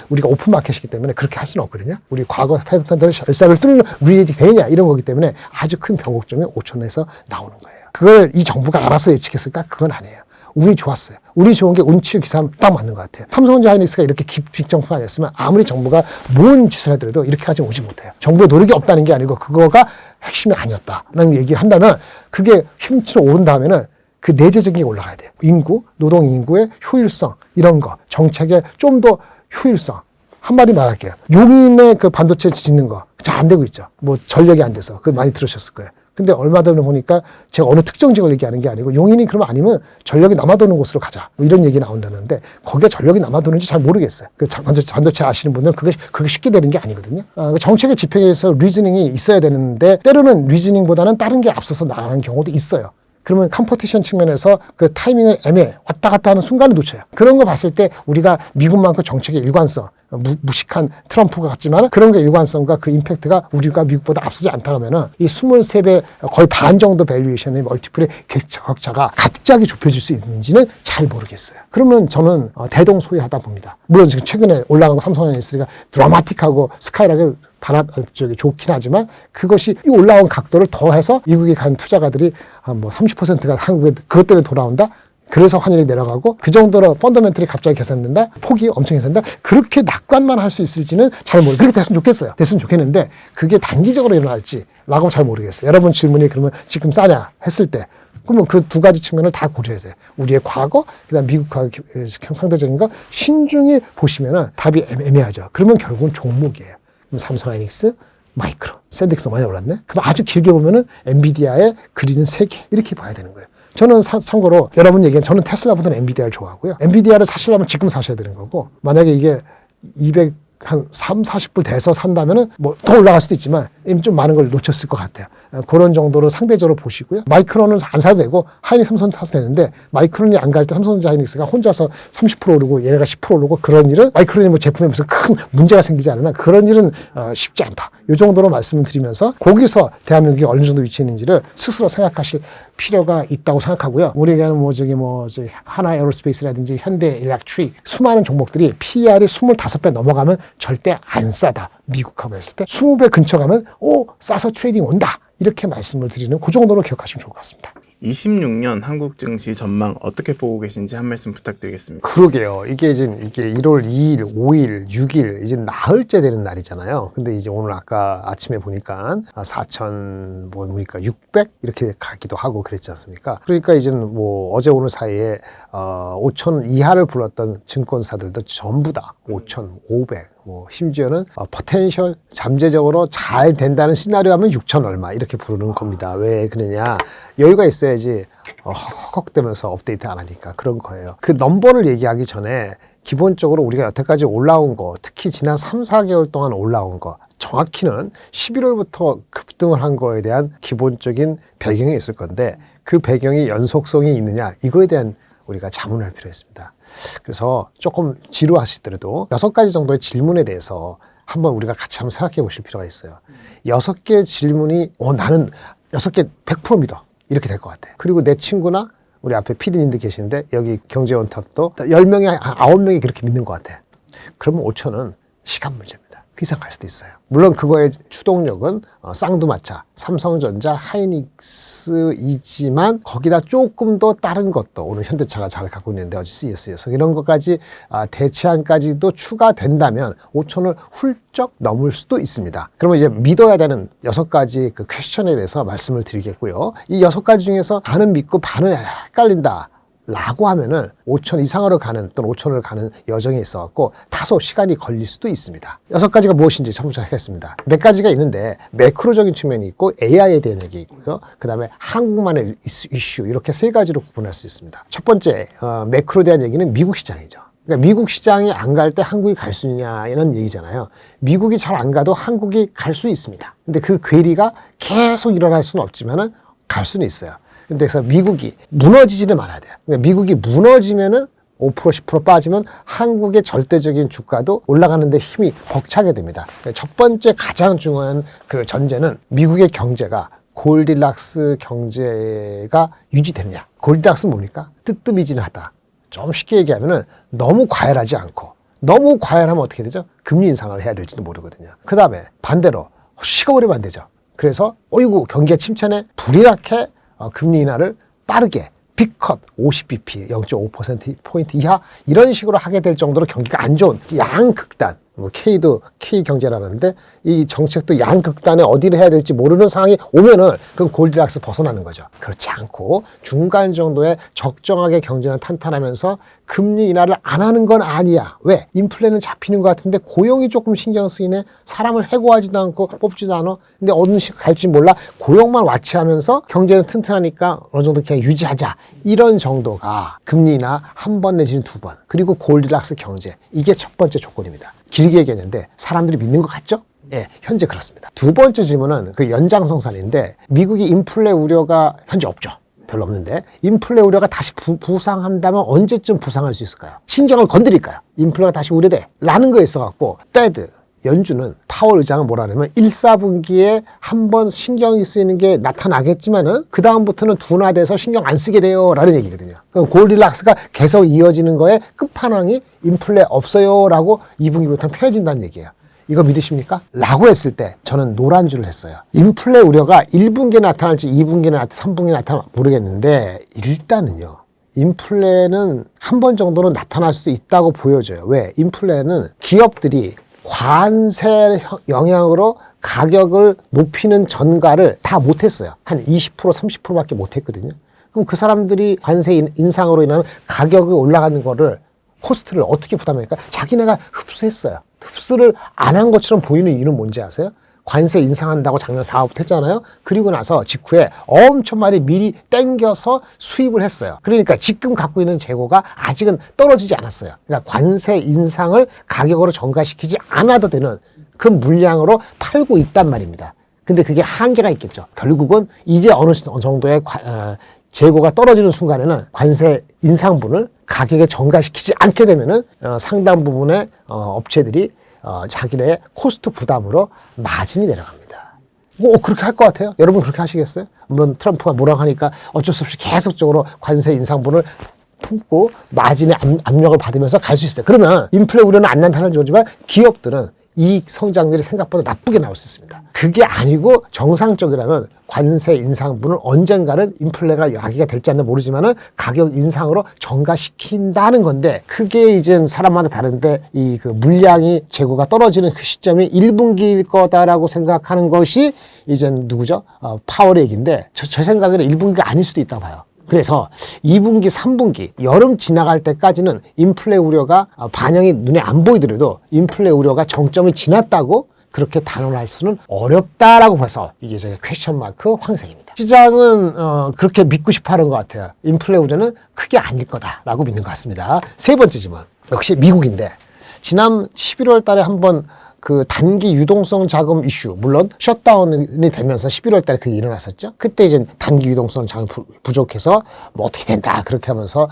우리가 오픈 마켓이기 때문에 그렇게 할 수는 없거든요. 우리 과거 패스턴들은 열사를 뚫는 리에이팅 되느냐 이런 거기 때문에 아주 큰 변곡점이 5,000에서 나오는 거예요. 그걸 이 정부가 알아서 예측했을까? 그건 아니에요. 운이 좋았어요. 운이 좋은 게 운치 기사하면 딱 맞는 것 같아요. 삼성전자 하이닉스가 이렇게 빅정품 아니었으면 아무리 정부가 뭔 짓을 하더라도 이렇게까지 오지 못해요. 정부의 노력이 없다는 게 아니고 그거가 핵심이 아니었다라는 얘기를 한다면, 그게 힘치러 오른 다음에는 그 내재적인 게 올라가야 돼요. 인구, 노동 인구의 효율성, 이런 거, 정책의 좀 더 효율성. 한마디 말할게요. 용인의 그 반도체 짓는 거 잘 안 되고 있죠. 뭐 전력이 안 돼서. 그거 많이 들으셨을 거예요. 근데 얼마 전에 보니까 제가 어느 특정 지역을 얘기하는 게 아니고 용인이 그러면 아니면 전력이 남아도는 곳으로 가자. 뭐 이런 얘기 나온다는데 거기에 전력이 남아도는지 잘 모르겠어요. 그 반도체 아시는 분들은 그게 쉽게 되는 게 아니거든요. 정책의 집행에서 리즈닝이 있어야 되는데 때로는 리즈닝보다는 다른 게 앞서서 나가는 경우도 있어요. 그러면 컴퍼티션 측면에서 그 타이밍을 왔다 갔다 하는 순간을 놓쳐요. 그런 거 봤을 때 우리가 미국만큼 정책의 일관성, 무식한 트럼프가 같지만 그런 게 일관성과 그 임팩트가 우리가 미국보다 앞서지 않다 하면은 이 23배 거의 반 정도 밸류에이션의 멀티플의 격차가 갑자기 좁혀질 수 있는지는 잘 모르겠어요. 그러면 저는 대동소이하다 봅니다. 물론 지금 최근에 올라간 거 삼성전자가 드라마틱하고 스카이락을 좋긴 하지만 그것이 이 올라온 각도를 더해서 미국에 간 투자가들이 한 뭐 30%가 한국에 그것 때문에 돌아온다? 그래서 환율이 내려가고 그 정도로 펀더멘털이 갑자기 개선된다? 폭이 엄청 개선된다? 그렇게 낙관만 할 수 있을지는 잘 모르겠어요. 그렇게 됐으면 좋겠어요. 됐으면 좋겠는데 그게 단기적으로 일어날지 라고 잘 모르겠어요. 여러분 질문이 그러면 지금 싸냐 했을 때 그러면 그 두 가지 측면을 다 고려해야 돼요. 우리의 과거, 그다음 미국과 상대적인 거 신중히 보시면은 답이 애매하죠. 그러면 결국은 종목이에요. 그럼 삼성하이닉스, 마이크론, 샌딕스도 많이 올랐네. 그럼 아주 길게 보면은 엔비디아의 그리는 세계 이렇게 봐야 되는 거예요. 저는 참고로 여러분 얘기한 저는 테슬라보다는 엔비디아를 좋아하고요. 엔비디아를 사시려면 지금 사셔야 되는 거고, 만약에 이게 40불 돼서 산다면은 뭐 더 올라갈 수도 있지만 좀 많은 걸 놓쳤을 것 같아요. 그런 정도로 상대적으로 보시고요. 마이크론은 안 사도 되고 하이닉스 삼성전자 사도 되는데 마이크론이 안 갈 때 삼성전자 하이닉스가 혼자서 30% 오르고 얘네가 10% 오르고 그런 일은 마이크론이 뭐 제품에 무슨 큰 문제가 생기지 않으나 그런 일은 쉽지 않다. 이 정도로 말씀을 드리면서 거기서 대한민국이 어느 정도 위치에 있는지를 스스로 생각하실 필요가 있다고 생각하고요. 우리가 하나 에어로스페이스라든지 현대 일렉트릭 수많은 종목들이 PER이 25배 넘어가면 절대 안 싸다. 미국하고 했을 때 20배 근처 가면 싸서 트레이딩 온다. 이렇게 말씀을 드리는 그 정도로 기억하시면 좋을 것 같습니다. 26년 한국 증시 전망 어떻게 보고 계신지 한 말씀 부탁드리겠습니다. 그러게요. 이게 1월 2일, 5일, 6일 이제 나흘째 되는 날이잖아요. 근데 이제 오늘 아까 아침에 보니까 4,600 이렇게 가기도 하고 그랬지 않습니까? 그러니까 이제는 뭐 어제 오늘 사이에 5,000 이하를 불렀던 증권사들도 전부 다 5,500 심지어는 포텐셜 잠재적으로 잘 된다는 시나리오 하면 6천 얼마 이렇게 부르는 겁니다. 왜 그러냐? 여유가 있어야지 헉헉대면서 업데이트 안 하니까 그런 거예요. 그 넘버를 얘기하기 전에 기본적으로 우리가 여태까지 올라온 거, 특히 지난 3, 4개월 동안 올라온 거, 정확히는 11월부터 급등을 한 거에 대한 기본적인 배경이 있을 건데 그 배경이 연속성이 있느냐 이거에 대한 우리가 자문을 할 필요가 있습니다. 그래서 조금 지루하시더라도 6가지 정도의 질문에 대해서 한번 우리가 같이 한번 생각해 보실 필요가 있어요. 6개 질문이 나는 6개 100% 믿어. 이렇게 될 것 같아요. 그리고 내 친구나 우리 앞에 PD님도 계시는데 여기 경제원탑도 10명에 9명이 그렇게 믿는 것 같아요. 그러면 5천은 시간 문제입니다. 그 이상 갈 수도 있어요. 물론 그거의 추동력은 쌍두마차, 삼성전자, 하이닉스이지만 거기다 조금 더 다른 것도 오늘 현대차가 잘 갖고 있는데 어제 CES에서 이런 것까지 대체안까지도 추가된다면 5천을 훌쩍 넘을 수도 있습니다. 그러면 이제 믿어야 되는 6가지 그 퀘스천에 대해서 말씀을 드리겠고요. 이 6가지 중에서 반은 믿고 반은 헷갈린다. 라고 하면은 5천 이상으로 가는 또는 5천을 가는 여정이 있어갖고 다소 시간이 걸릴 수도 있습니다. 6가지가 무엇인지 처음부터 하겠습니다. 몇 가지가 있는데 매크로적인 측면이 있고 AI에 대한 얘기 있고요. 그 다음에 한국만의 이슈 이렇게 3가지로 구분할 수 있습니다. 첫 번째 매크로에 대한 얘기는 미국 시장이죠. 그러니까 미국 시장이 안 갈 때 한국이 갈 수 있냐 이런 얘기잖아요. 미국이 잘 안 가도 한국이 갈 수 있습니다. 근데 그 괴리가 계속 일어날 수는 없지만은 갈 수는 있어요. 근데 그래서 미국이 무너지지는 말아야 돼요. 그러니까 미국이 무너지면은 5% 10% 빠지면 한국의 절대적인 주가도 올라가는데 힘이 벅차게 됩니다. 첫 번째 가장 중요한 그 전제는 미국의 경제가 골디락스 경제가 유지되느냐. 골디락스는 뭡니까? 뜨뜻미진하다. 좀 쉽게 얘기하면은 너무 과열하지 않고, 너무 과열하면 어떻게 되죠? 금리 인상을 해야 될지도 모르거든요. 그 다음에 반대로 식어버리면 안 되죠. 그래서 어이구 경기가 침체네, 불이렇게 금리 인하를 빠르게 빅컷 50bp 0.5%포인트 이하 이런 식으로 하게 될 정도로 경기가 안 좋은 양극단, 뭐 K도 K 경제라는데 이 정책도 양극단에 어디를 해야 될지 모르는 상황이 오면은 그건 골디락스 벗어나는 거죠. 그렇지 않고 중간 정도의 적정하게 경제는 탄탄하면서 금리 인하를 안 하는 건 아니야. 왜? 인플레는 잡히는 것 같은데 고용이 조금 신경 쓰이네. 사람을 해고하지도 않고 뽑지도 않아. 근데 어느 식 갈지 몰라. 고용만 와치하면서 경제는 튼튼하니까 어느 정도 그냥 유지하자. 이런 정도가 금리 인하 한 번 내지는 두 번. 그리고 골디락스 경제. 이게 첫 번째 조건입니다. 길게 얘기했는데 사람들이 믿는 것 같죠? 예, 현재 그렇습니다. 두 번째 질문은 그 연장성산인데 미국이 인플레 우려가 현재 없죠. 별로 없는데 인플레 우려가 다시 부상한다면 언제쯤 부상할 수 있을까요? 신경을 건드릴까요? 인플레가 다시 우려돼 라는 거에 있어갖고 페드 연준은 파월 의장은 뭐라냐면 1, 4분기에 한번 신경이 쓰이는 게 나타나겠지만은 그 다음부터는 둔화돼서 신경 안 쓰게 돼요 라는 얘기거든요. 골디락스가 계속 이어지는 거에 끝판왕이 인플레 없어요 라고 2분기부터는 펴진다는 얘기예요. 이거 믿으십니까? 라고 했을 때 저는 노란 줄을 했어요. 인플레 우려가 1분기에 나타날지 2분기에 나타날지 3분기에 나타날지 모르겠는데 일단은요. 인플레는 한 번 정도는 나타날 수도 있다고 보여져요. 왜? 인플레는 기업들이 관세 영향으로 가격을 높이는 전가를 다 못했어요. 한 20% 30%밖에 못했거든요. 그럼 그 사람들이 관세 인상으로 인한 가격이 올라가는 거를 코스트를 어떻게 부담할까? 자기네가 흡수했어요. 흡수를 안 한 것처럼 보이는 이유는 뭔지 아세요? 관세 인상한다고 작년 4월부터 했잖아요. 그리고 나서 직후에 엄청 많이 미리 땡겨서 수입을 했어요. 그러니까 지금 갖고 있는 재고가 아직은 떨어지지 않았어요. 그러니까 관세 인상을 가격으로 전가시키지 않아도 되는 그 물량으로 팔고 있단 말입니다. 근데 그게 한계가 있겠죠. 결국은 이제 어느 정도의 재고가 떨어지는 순간에는 관세 인상분을 가격에 전가시키지 않게 되면은 상당 부분의 업체들이 자기네 코스트 부담으로 마진이 내려갑니다. 뭐 그렇게 할 것 같아요? 여러분 그렇게 하시겠어요? 물론 트럼프가 뭐라고 하니까 어쩔 수 없이 계속적으로 관세 인상분을 품고 마진의 압력을 받으면서 갈 수 있어요. 그러면 인플레 우려는 안 나타나는 거지만 기업들은 이익 성장률이 생각보다 나쁘게 나올 수 있습니다. 그게 아니고 정상적이라면 관세 인상분을 언젠가는 인플레가 야기가 될지 않나 모르지만은 가격 인상으로 전가시킨다는 건데 그게 이제 사람마다 다른데 이 그 물량이 재고가 떨어지는 그 시점이 1분기일 거다라고 생각하는 것이 이제 누구죠? 파월의 얘기인데 제 생각에는 1분기가 아닐 수도 있다고 봐요. 그래서 2분기, 3분기, 여름 지나갈 때까지는 인플레 우려가 반영이 눈에 안 보이더라도 인플레 우려가 정점을 지났다고 그렇게 단언할 수는 어렵다라고 봐서 이게 제가 퀘스천 마크 황색입니다. 시장은 그렇게 믿고 싶어 하는 것 같아요. 인플레 우려는 크게 아닐 거다라고 믿는 것 같습니다. 세 번째 질문. 역시 미국인데 지난 11월 달에 한번 그 단기 유동성 자금 이슈, 물론 셧다운이 되면서 11월 달에 그게 일어났었죠. 그때 이제 단기 유동성 자금 부족해서 뭐 어떻게 된다 그렇게 하면서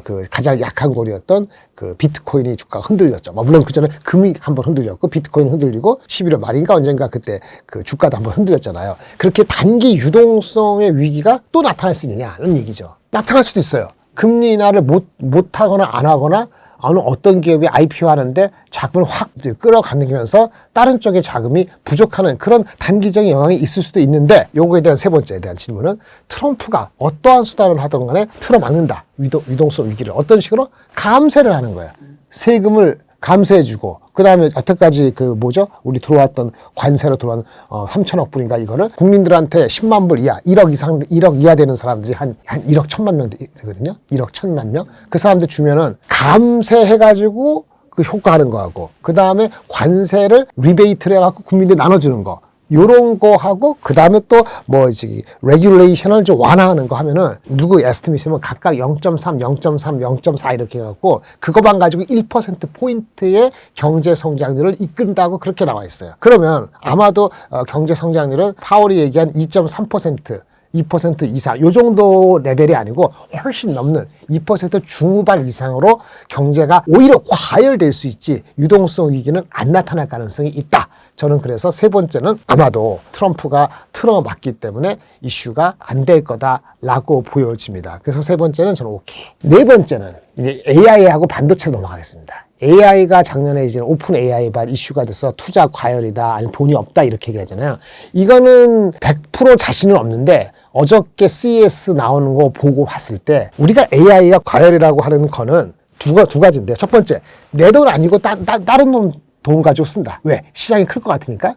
그 가장 약한 고리였던 그 비트코인이 주가가 흔들렸죠. 물론 그 전에 금이 한번 흔들렸고 비트코인 흔들리고 11월 말인가 언젠가 그때 그 주가도 한번 흔들렸잖아요. 그렇게 단기 유동성의 위기가 또 나타날 수 있느냐는 얘기죠. 나타날 수도 있어요. 금리 인하를 못 하거나 안 하거나 어떤 기업이 IPO 하는데 자금을 확 끌어당기면서 다른 쪽의 자금이 부족하는 그런 단기적인 영향이 있을 수도 있는데 요거에 대한 세 번째에 대한 질문은 트럼프가 어떠한 수단을 하든 간에 틀어막는다. 유동성 위기를 어떤 식으로? 감세를 하는 거예요. 세금을 감세해주고 그 다음에 여태까지 그 뭐죠? 우리 들어왔던 관세로 들어온 3천억 불인가 이거를 국민들한테 10만 불 이하, 1억 이상, 1억 이하 되는 사람들이 한 1억 1천만 명 되거든요. 1억 1천만 명. 그 사람들 주면은 감세해가지고 그 효과하는 거하고 그 다음에 관세를 리베이트를 해갖고 국민들 나눠주는 거. 요런 거 하고 그 다음에 또 뭐 이제 레귤레이션을 좀 완화하는 거 하면은 누구 에스티메이션은 각각 0.3, 0.3, 0.4 이렇게 해갖고 그거만 가지고 1% 포인트의 경제 성장률을 이끈다고 그렇게 나와 있어요. 그러면 아마도 경제 성장률은 파월이 얘기한 2.3% 2% 이상, 요 정도 레벨이 아니고 훨씬 넘는 2% 중후반 이상으로 경제가 오히려 과열될 수 있지 유동성 위기는 안 나타날 가능성이 있다. 저는 그래서 세 번째는 아마도 트럼프가 틀어막기 때문에 이슈가 안 될 거다라고 보여집니다. 그래서 세 번째는 저는 오케이. 네 번째는 이제 AI하고 반도체 넘어가겠습니다. AI가 작년에 이제 오픈 AI가 이슈가 돼서 투자 과열이다, 아니면 돈이 없다 이렇게 얘기하잖아요. 이거는 100% 자신은 없는데 어저께 CES 나오는 거 보고 봤을 때 우리가 AI가 과열이라고 하는 거는 두 가지인데요. 첫 번째, 내 돈 아니고 다른 돈 가지고 쓴다. 왜? 시장이 클 것 같으니까.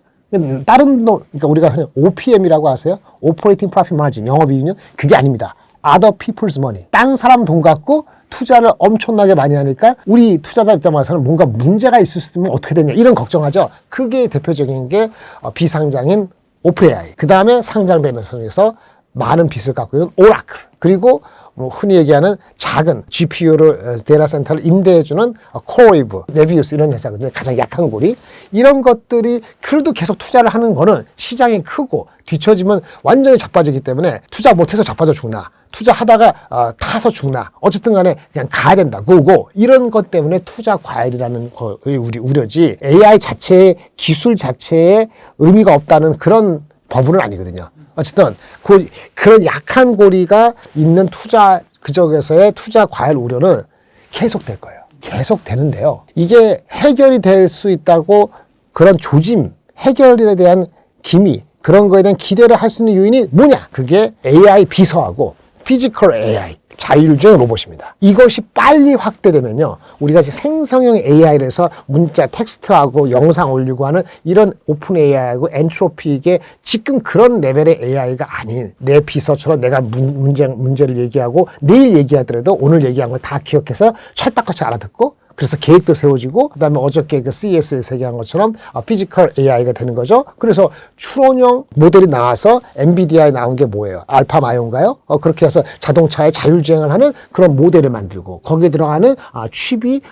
다른 돈, 그러니까 우리가 그냥 OPM이라고 하세요. Operating Profit Margin, 영업이익률. 그게 아닙니다. Other people's money. 딴 사람 돈 갖고 투자를 엄청나게 많이 하니까 우리 투자자 입장에서는 뭔가 문제가 있을 수 있으면 어떻게 되냐 이런 걱정하죠. 그게 대표적인 게 비상장인 오픈AI. 그 다음에 상장되는 선에서 많은 빚을 갖고 있는 오라클. 그리고 뭐 흔히 얘기하는 작은 GPU를 데이터 센터를 임대해주는 코어웨이브, 네비우스 이런 회사거든요. 가장 약한 고리. 이런 것들이 그래도 계속 투자를 하는 거는 시장이 크고 뒤처지면 완전히 자빠지기 때문에 투자 못해서 자빠져 죽나, 투자하다가 타서 죽나, 어쨌든 간에 그냥 가야 된다, 고고. 이런 것 때문에 투자 과열이라는 거의 우려지 AI 자체의 기술 자체에 의미가 없다는 그런 버블은 아니거든요. 어쨌든 그런 약한 고리가 있는 투자 그쪽에서의 투자 과열 우려는 계속될 거예요. 계속 되는데요. 이게 해결이 될 수 있다고 그런 조짐, 해결에 대한 기미, 그런 거에 대한 기대를 할 수 있는 요인이 뭐냐? 그게 AI 비서하고 피지컬 AI, 자율주행 로봇입니다. 이것이 빨리 확대되면요, 우리가 이제 생성형 AI를 해서 문자, 텍스트하고 영상 올리고 하는 이런 오픈 AI하고 엔트로피익의 지금 그런 레벨의 AI가 아닌 내 비서처럼 내가 문제를 얘기하고 내일 얘기하더라도 오늘 얘기한 걸 다 기억해서 찰떡같이 알아듣고 그래서 계획도 세워지고 그다음에 어저께 그 CES에서 얘기한 것처럼 피지컬 AI가 되는 거죠. 그래서 추론형 모델이 나와서 엔비디아에 나온 게 뭐예요? 알파 마요인가요? 그렇게 해서 자동차의 자율주행을 하는 그런 모델을 만들고 거기에 들어가는 칩이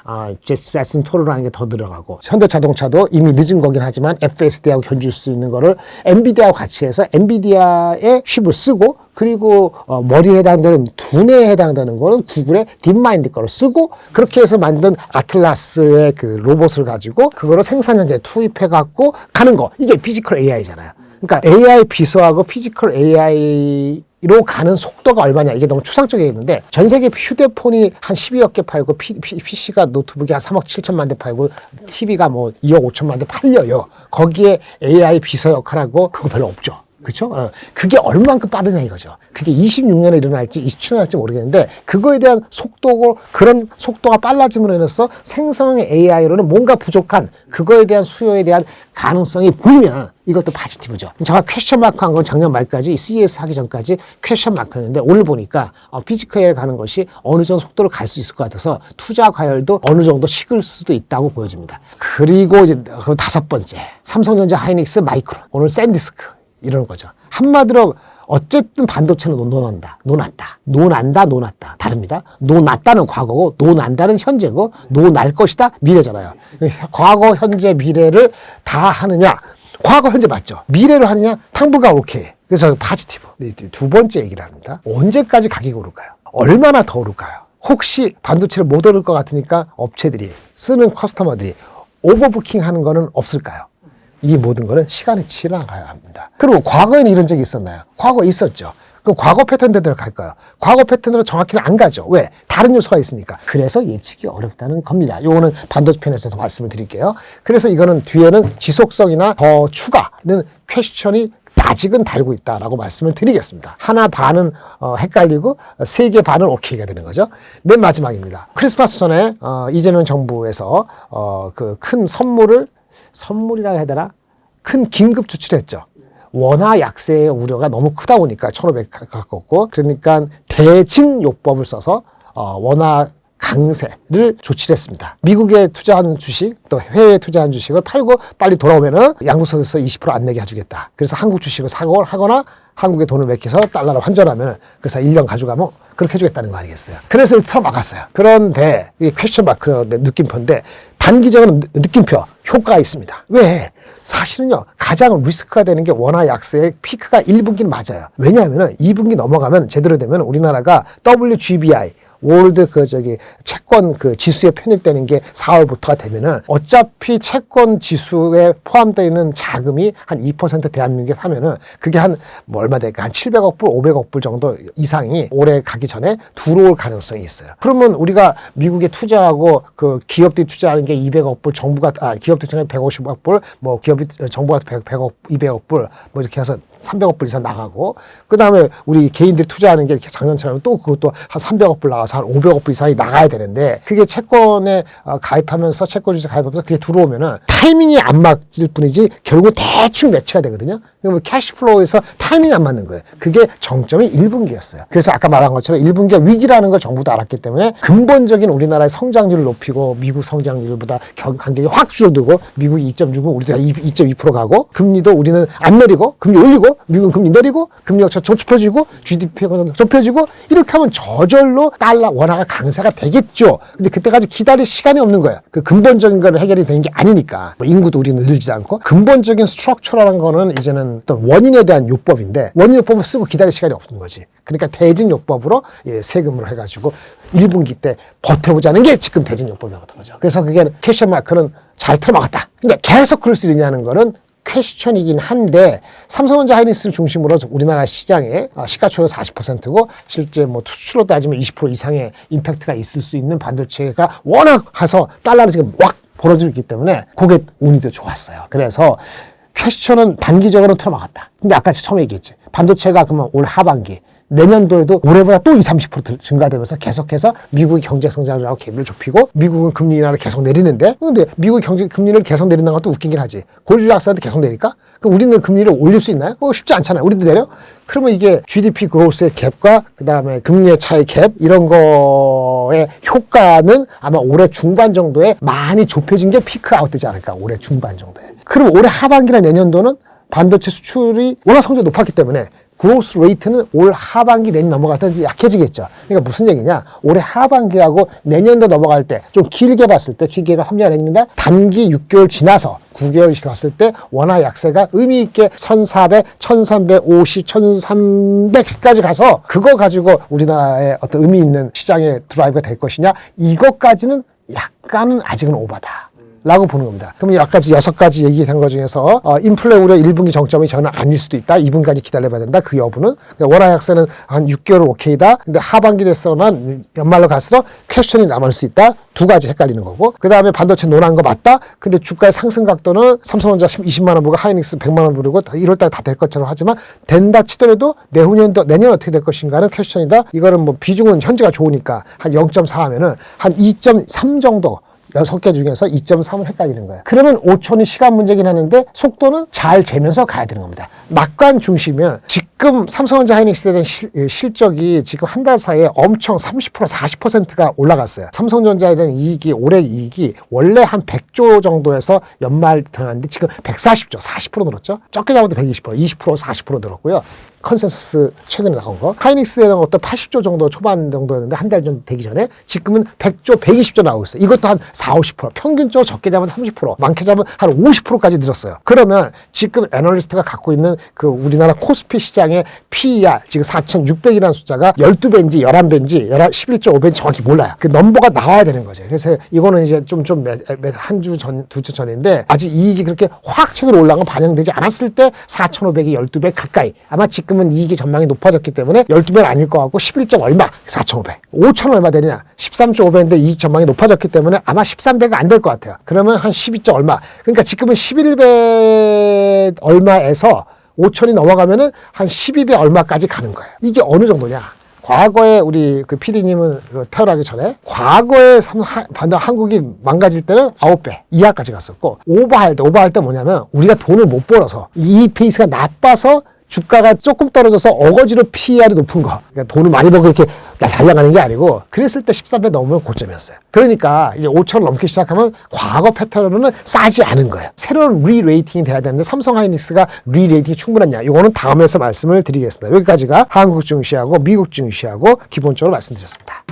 제슨 토르라는 게 더 들어가고 현대자동차도 이미 늦은 거긴 하지만 FSD하고 견줄 수 있는 거를 엔비디아하고 같이 해서 엔비디아의 칩을 쓰고 그리고 머리에 해당되는 두뇌에 해당되는 거는 구글의 딥마인드 거를 쓰고 그렇게 해서 만든 아틀라스의 그 로봇을 가지고 그거를 생산 현장에 투입해 갖고 가는 거, 이게 피지컬 AI잖아요. 그러니까 AI 비서하고 피지컬 AI로 가는 속도가 얼마냐, 이게 너무 추상적이겠는데 전 세계 휴대폰이 한 12억 개 팔고 PC가 노트북이 한 3억 7천만 대 팔고 TV가 뭐 2억 5천만 대 팔려요. 거기에 AI 비서 역할하고 그거 별로 없죠. 그렇죠? 그게 얼만큼 빠르냐 이거죠. 그게 26년에 일어날지 27년에 할지 모르겠는데 그거에 대한 속도고 그런 속도가 빨라짐으로 인해서 생성형 AI로는 뭔가 부족한 그거에 대한 수요에 대한 가능성이 보이면 이것도 파지티브죠. 제가 퀘스천 마크 한 건 작년 말까지 CES 하기 전까지 퀘스천 마크였는데 오늘 보니까 피지컬에 가는 것이 어느 정도 속도를 갈 수 있을 것 같아서 투자 과열도 어느 정도 식을 수도 있다고 보여집니다. 그리고 이제 그 다섯 번째, 삼성전자, 하이닉스, 마이크론, 오늘 샌디스크 이러는 거죠. 한마디로 어쨌든 반도체는 노났다. 다릅니다. 노났다는 과거고 노난다는 현재고 노날 것이다 미래잖아요. 과거, 현재, 미래를 다 하느냐? 과거, 현재 맞죠. 미래로 하느냐? 당분간 오케이. 그래서 파지티브. 두 번째 얘기를 합니다. 언제까지 가격이 오를까요? 얼마나 더 오를까요? 혹시 반도체를 못 오를 것 같으니까 업체들이 쓰는 커스터머들이 오버부킹 하는 거는 없을까요? 이 모든 거는 시간이 지나가야 합니다. 그리고 과거에는 이런 적이 있었나요? 과거에 있었죠. 그럼 과거 패턴대로 갈까요? 과거 패턴으로 정확히는 안 가죠. 왜? 다른 요소가 있으니까. 그래서 예측이 어렵다는 겁니다. 요거는 반도체 편에서 말씀을 드릴게요. 그래서 이거는 뒤에는 지속성이나 더 추가는 퀘스천이 아직은 달고 있다라고 말씀을 드리겠습니다. 하나 반은 헷갈리고 세 개 반은 오케이가 되는 거죠. 맨 마지막입니다. 크리스마스 전에 이재명 정부에서 그 큰 선물이라 해야 되나? 큰 긴급 조치를 했죠. 원화 약세의 우려가 너무 크다 보니까 1,500 가깝고 그러니까 대증요법을 써서 원화 강세를 조치를 했습니다. 미국에 투자하는 주식 또 해외에 투자한 주식을 팔고 빨리 돌아오면은 양도소득세 20% 안 내게 해주겠다. 그래서 한국 주식을 사고 하거나 한국에 돈을 맡겨서 달러로 환전하면 그래서 1년 가져가면 그렇게 해주겠다는 거 아니겠어요. 그래서 틀어막았어요. 그런데 이게 퀘스천 마크 느낌표인데 단기적으로 느낌표 효과가 있습니다. 왜? 사실은요, 가장 리스크가 되는 게 원화 약세의 피크가 1분기는 맞아요. 왜냐하면 2분기 넘어가면 제대로 되면 우리나라가 WGBI 월드 채권 지수에 편입되는 게 4월부터가 되면은 어차피 채권 지수에 포함되어 있는 자금이 한 2% 대한민국에 사면은 그게 얼마 될까? 한 700억 불, 500억 불 정도 이상이 올해 가기 전에 들어올 가능성이 있어요. 그러면 우리가 미국에 투자하고 기업들이 투자하는 게 200억 불, 기업들이 투자하는 150억 불, 정부가 100억, 200억 불, 이렇게 해서 300억 불 이상 나가고, 그 다음에 우리 개인들이 투자하는 게 작년처럼 또 그것도 한 300억 불 나가서 한 500억 불 이상이 나가야 되는데, 그게 채권에 가입하면서 채권 주식 가입하면서 그게 들어오면은 타이밍이 안 맞을 뿐이지 결국 대충 매치가 되거든요. 그러면 캐시플로우에서 타이밍이 안 맞는 거예요. 그게 정점이 1분기였어요. 그래서 아까 말한 것처럼 1분기가 위기라는 걸 정부도 알았기 때문에 근본적인 우리나라의 성장률을 높이고 미국 성장률보다 간격이 확 줄어들고 미국이 2.6은 우리도 2.2% 가고 금리도 우리는 안 내리고 금리 올리고 미국은 금리 내리고 금리가 좁혀지고 GDP가 좁혀지고 이렇게 하면 저절로 달러 원화가 강세가 되겠죠. 근데 그때까지 기다릴 시간이 없는 거예요. 그 근본적인 거는 해결이 되는 게 아니니까. 인구도 우리는 늘지도 않고 근본적인 스트럭처라는 거는 이제는 어떤 원인에 대한 요법인데 원인 요법을 쓰고 기다릴 시간이 없는 거지. 그러니까 대진 요법으로 세금으로 해가지고 1분기 때 버텨보자는 게 지금 대진 요법이었던 거죠. 그래서 그게 캐션 마크는 잘 틀어막았다. 근데 계속 그럴 수 있냐는 거는 퀘스천이긴 한데 삼성전자 하이닉스를 중심으로 우리나라 시장에 시가총액 40%고 실제 수출로 따지면 20% 이상의 임팩트가 있을 수 있는 반도체가 워낙 해서 달러를 지금 확 벌어지고 있기 때문에 그게 운이 더 좋았어요. 그래서 퀘스천은 단기적으로 틀어막았다. 근데 아까 처음에 얘기했지. 반도체가 그러면 올 하반기 내년도에도 올해보다 또 20-30% 증가되면서 계속해서 미국의 경제 성장을 하고 갭을 좁히고 미국은 금리 인하를 계속 내리는데 근데 미국의 경제 금리를 계속 내린다는 것도 웃기긴 하지. 고릴라 학사한테 계속 내릴까? 그럼 우리는 금리를 올릴 수 있나요? 쉽지 않잖아요. 우리도 내려? 그러면 이게 GDP 그로스의 갭과 그다음에 금리의 차이 갭 이런 거의 효과는 아마 올해 중반 정도에 많이 좁혀진 게 피크 아웃 되지 않을까? 올해 중반 정도에. 그럼 올해 하반기나 내년도는 반도체 수출이 워낙 성적이 높았기 때문에 그로스 레이트는 올 하반기 내년 넘어갈 때 약해지겠죠. 그러니까 무슨 얘기냐. 올해 하반기하고 내년도 넘어갈 때 좀 길게 봤을 때 길게가 3년 했는데 단기 6개월 지나서 9개월 갔을 때 원화 약세가 의미 있게 1400, 1350, 1300까지 가서 그거 가지고 우리나라의 어떤 의미 있는 시장의 드라이브가 될 것이냐. 이것까지는 약간은 아직은 오바다. 라고 보는 겁니다. 그럼 여기까지 6가지 얘기한 것 중에서 인플레 우려 1분기 정점이 저는 아닐 수도 있다. 2분까지 기다려봐야 된다. 그 여부는 원화 약세는 한 6개월 오케이다. 근데 하반기 됐으나 연말로 갈수록 퀘스천이 남을 수 있다. 2가지 헷갈리는 거고. 그 다음에 반도체 논한 거 맞다. 근데 주가의 상승 각도는 삼성전자 20만 원 보고 하이닉스 100만 원 부르고 1월달에 다 될 것처럼 하지만 된다 치더라도 내년 어떻게 될 것인가는 퀘스천이다. 이거는 비중은 현재가 좋으니까 한 0.4 하면은 한 2.3 정도 6개 중에서 2.3을 헷갈리는 거예요. 그러면 5초는 시간 문제긴 하는데 속도는 잘 재면서 가야 되는 겁니다. 낙관 중심이면 지금 삼성전자 하이닉스에 대한 실적이 지금 한 달 사이에 엄청 30%, 40%가 올라갔어요. 삼성전자에 대한 이익이 올해 이익이 원래 한 100조 정도에서 연말 들어갔는데 지금 140조, 40% 늘었죠. 적게 잡아도 120%, 20%, 40% 늘었고요. 컨센서스 최근에 나온 거. 하이닉스에는 어떤 80조 정도 초반 정도였는데 한 달 정도 되기 전에 지금은 100조, 120조 나오고 있어요. 이것도 한 40-50%. 평균적으로 적게 잡으면 30%, 많게 잡으면 한 50%까지 늘었어요. 그러면 지금 애널리스트가 갖고 있는 그 우리나라 코스피 시장의 PER, 지금 4,600이라는 숫자가 12배인지 11배인지 11.5배인지 정확히 몰라요. 그 넘버가 나와야 되는 거죠. 그래서 이거는 이제 한 주 전, 2주 전인데 아직 이익이 그렇게 확 최근에 올라간 건 반영되지 않았을 때 4,500이 12배 가까이. 아마 지금은 이익이 전망이 높아졌기 때문에 12배는 아닐 것 같고 11점 얼마? 4,500. 5천 얼마 되느냐? 13.5배인데 이익 전망이 높아졌기 때문에 아마 13배가 안 될 것 같아요. 그러면 한 12점 얼마. 그러니까 지금은 11배 얼마에서 5천이 넘어가면은 한 12배 얼마까지 가는 거예요. 이게 어느 정도냐? 과거에 우리 그 PD님은 태어나기 전에 과거에 한국이 망가질 때는 9배 이하까지 갔었고 오버할 때 뭐냐면 우리가 돈을 못 벌어서 이 페이스가 나빠서 주가가 조금 떨어져서 어거지로 PER이 높은 거. 그러니까 돈을 많이 벌고 이렇게 달려가는 게 아니고 그랬을 때 13배 넘으면 고점이었어요. 그러니까 이제 5천을 넘기 시작하면 과거 패턴으로는 싸지 않은 거예요. 새로운 리레이팅이 돼야 되는데 삼성 하이닉스가 리레이팅이 충분하냐. 이거는 다음에서 말씀을 드리겠습니다. 여기까지가 한국 증시하고 미국 증시하고 기본적으로 말씀드렸습니다.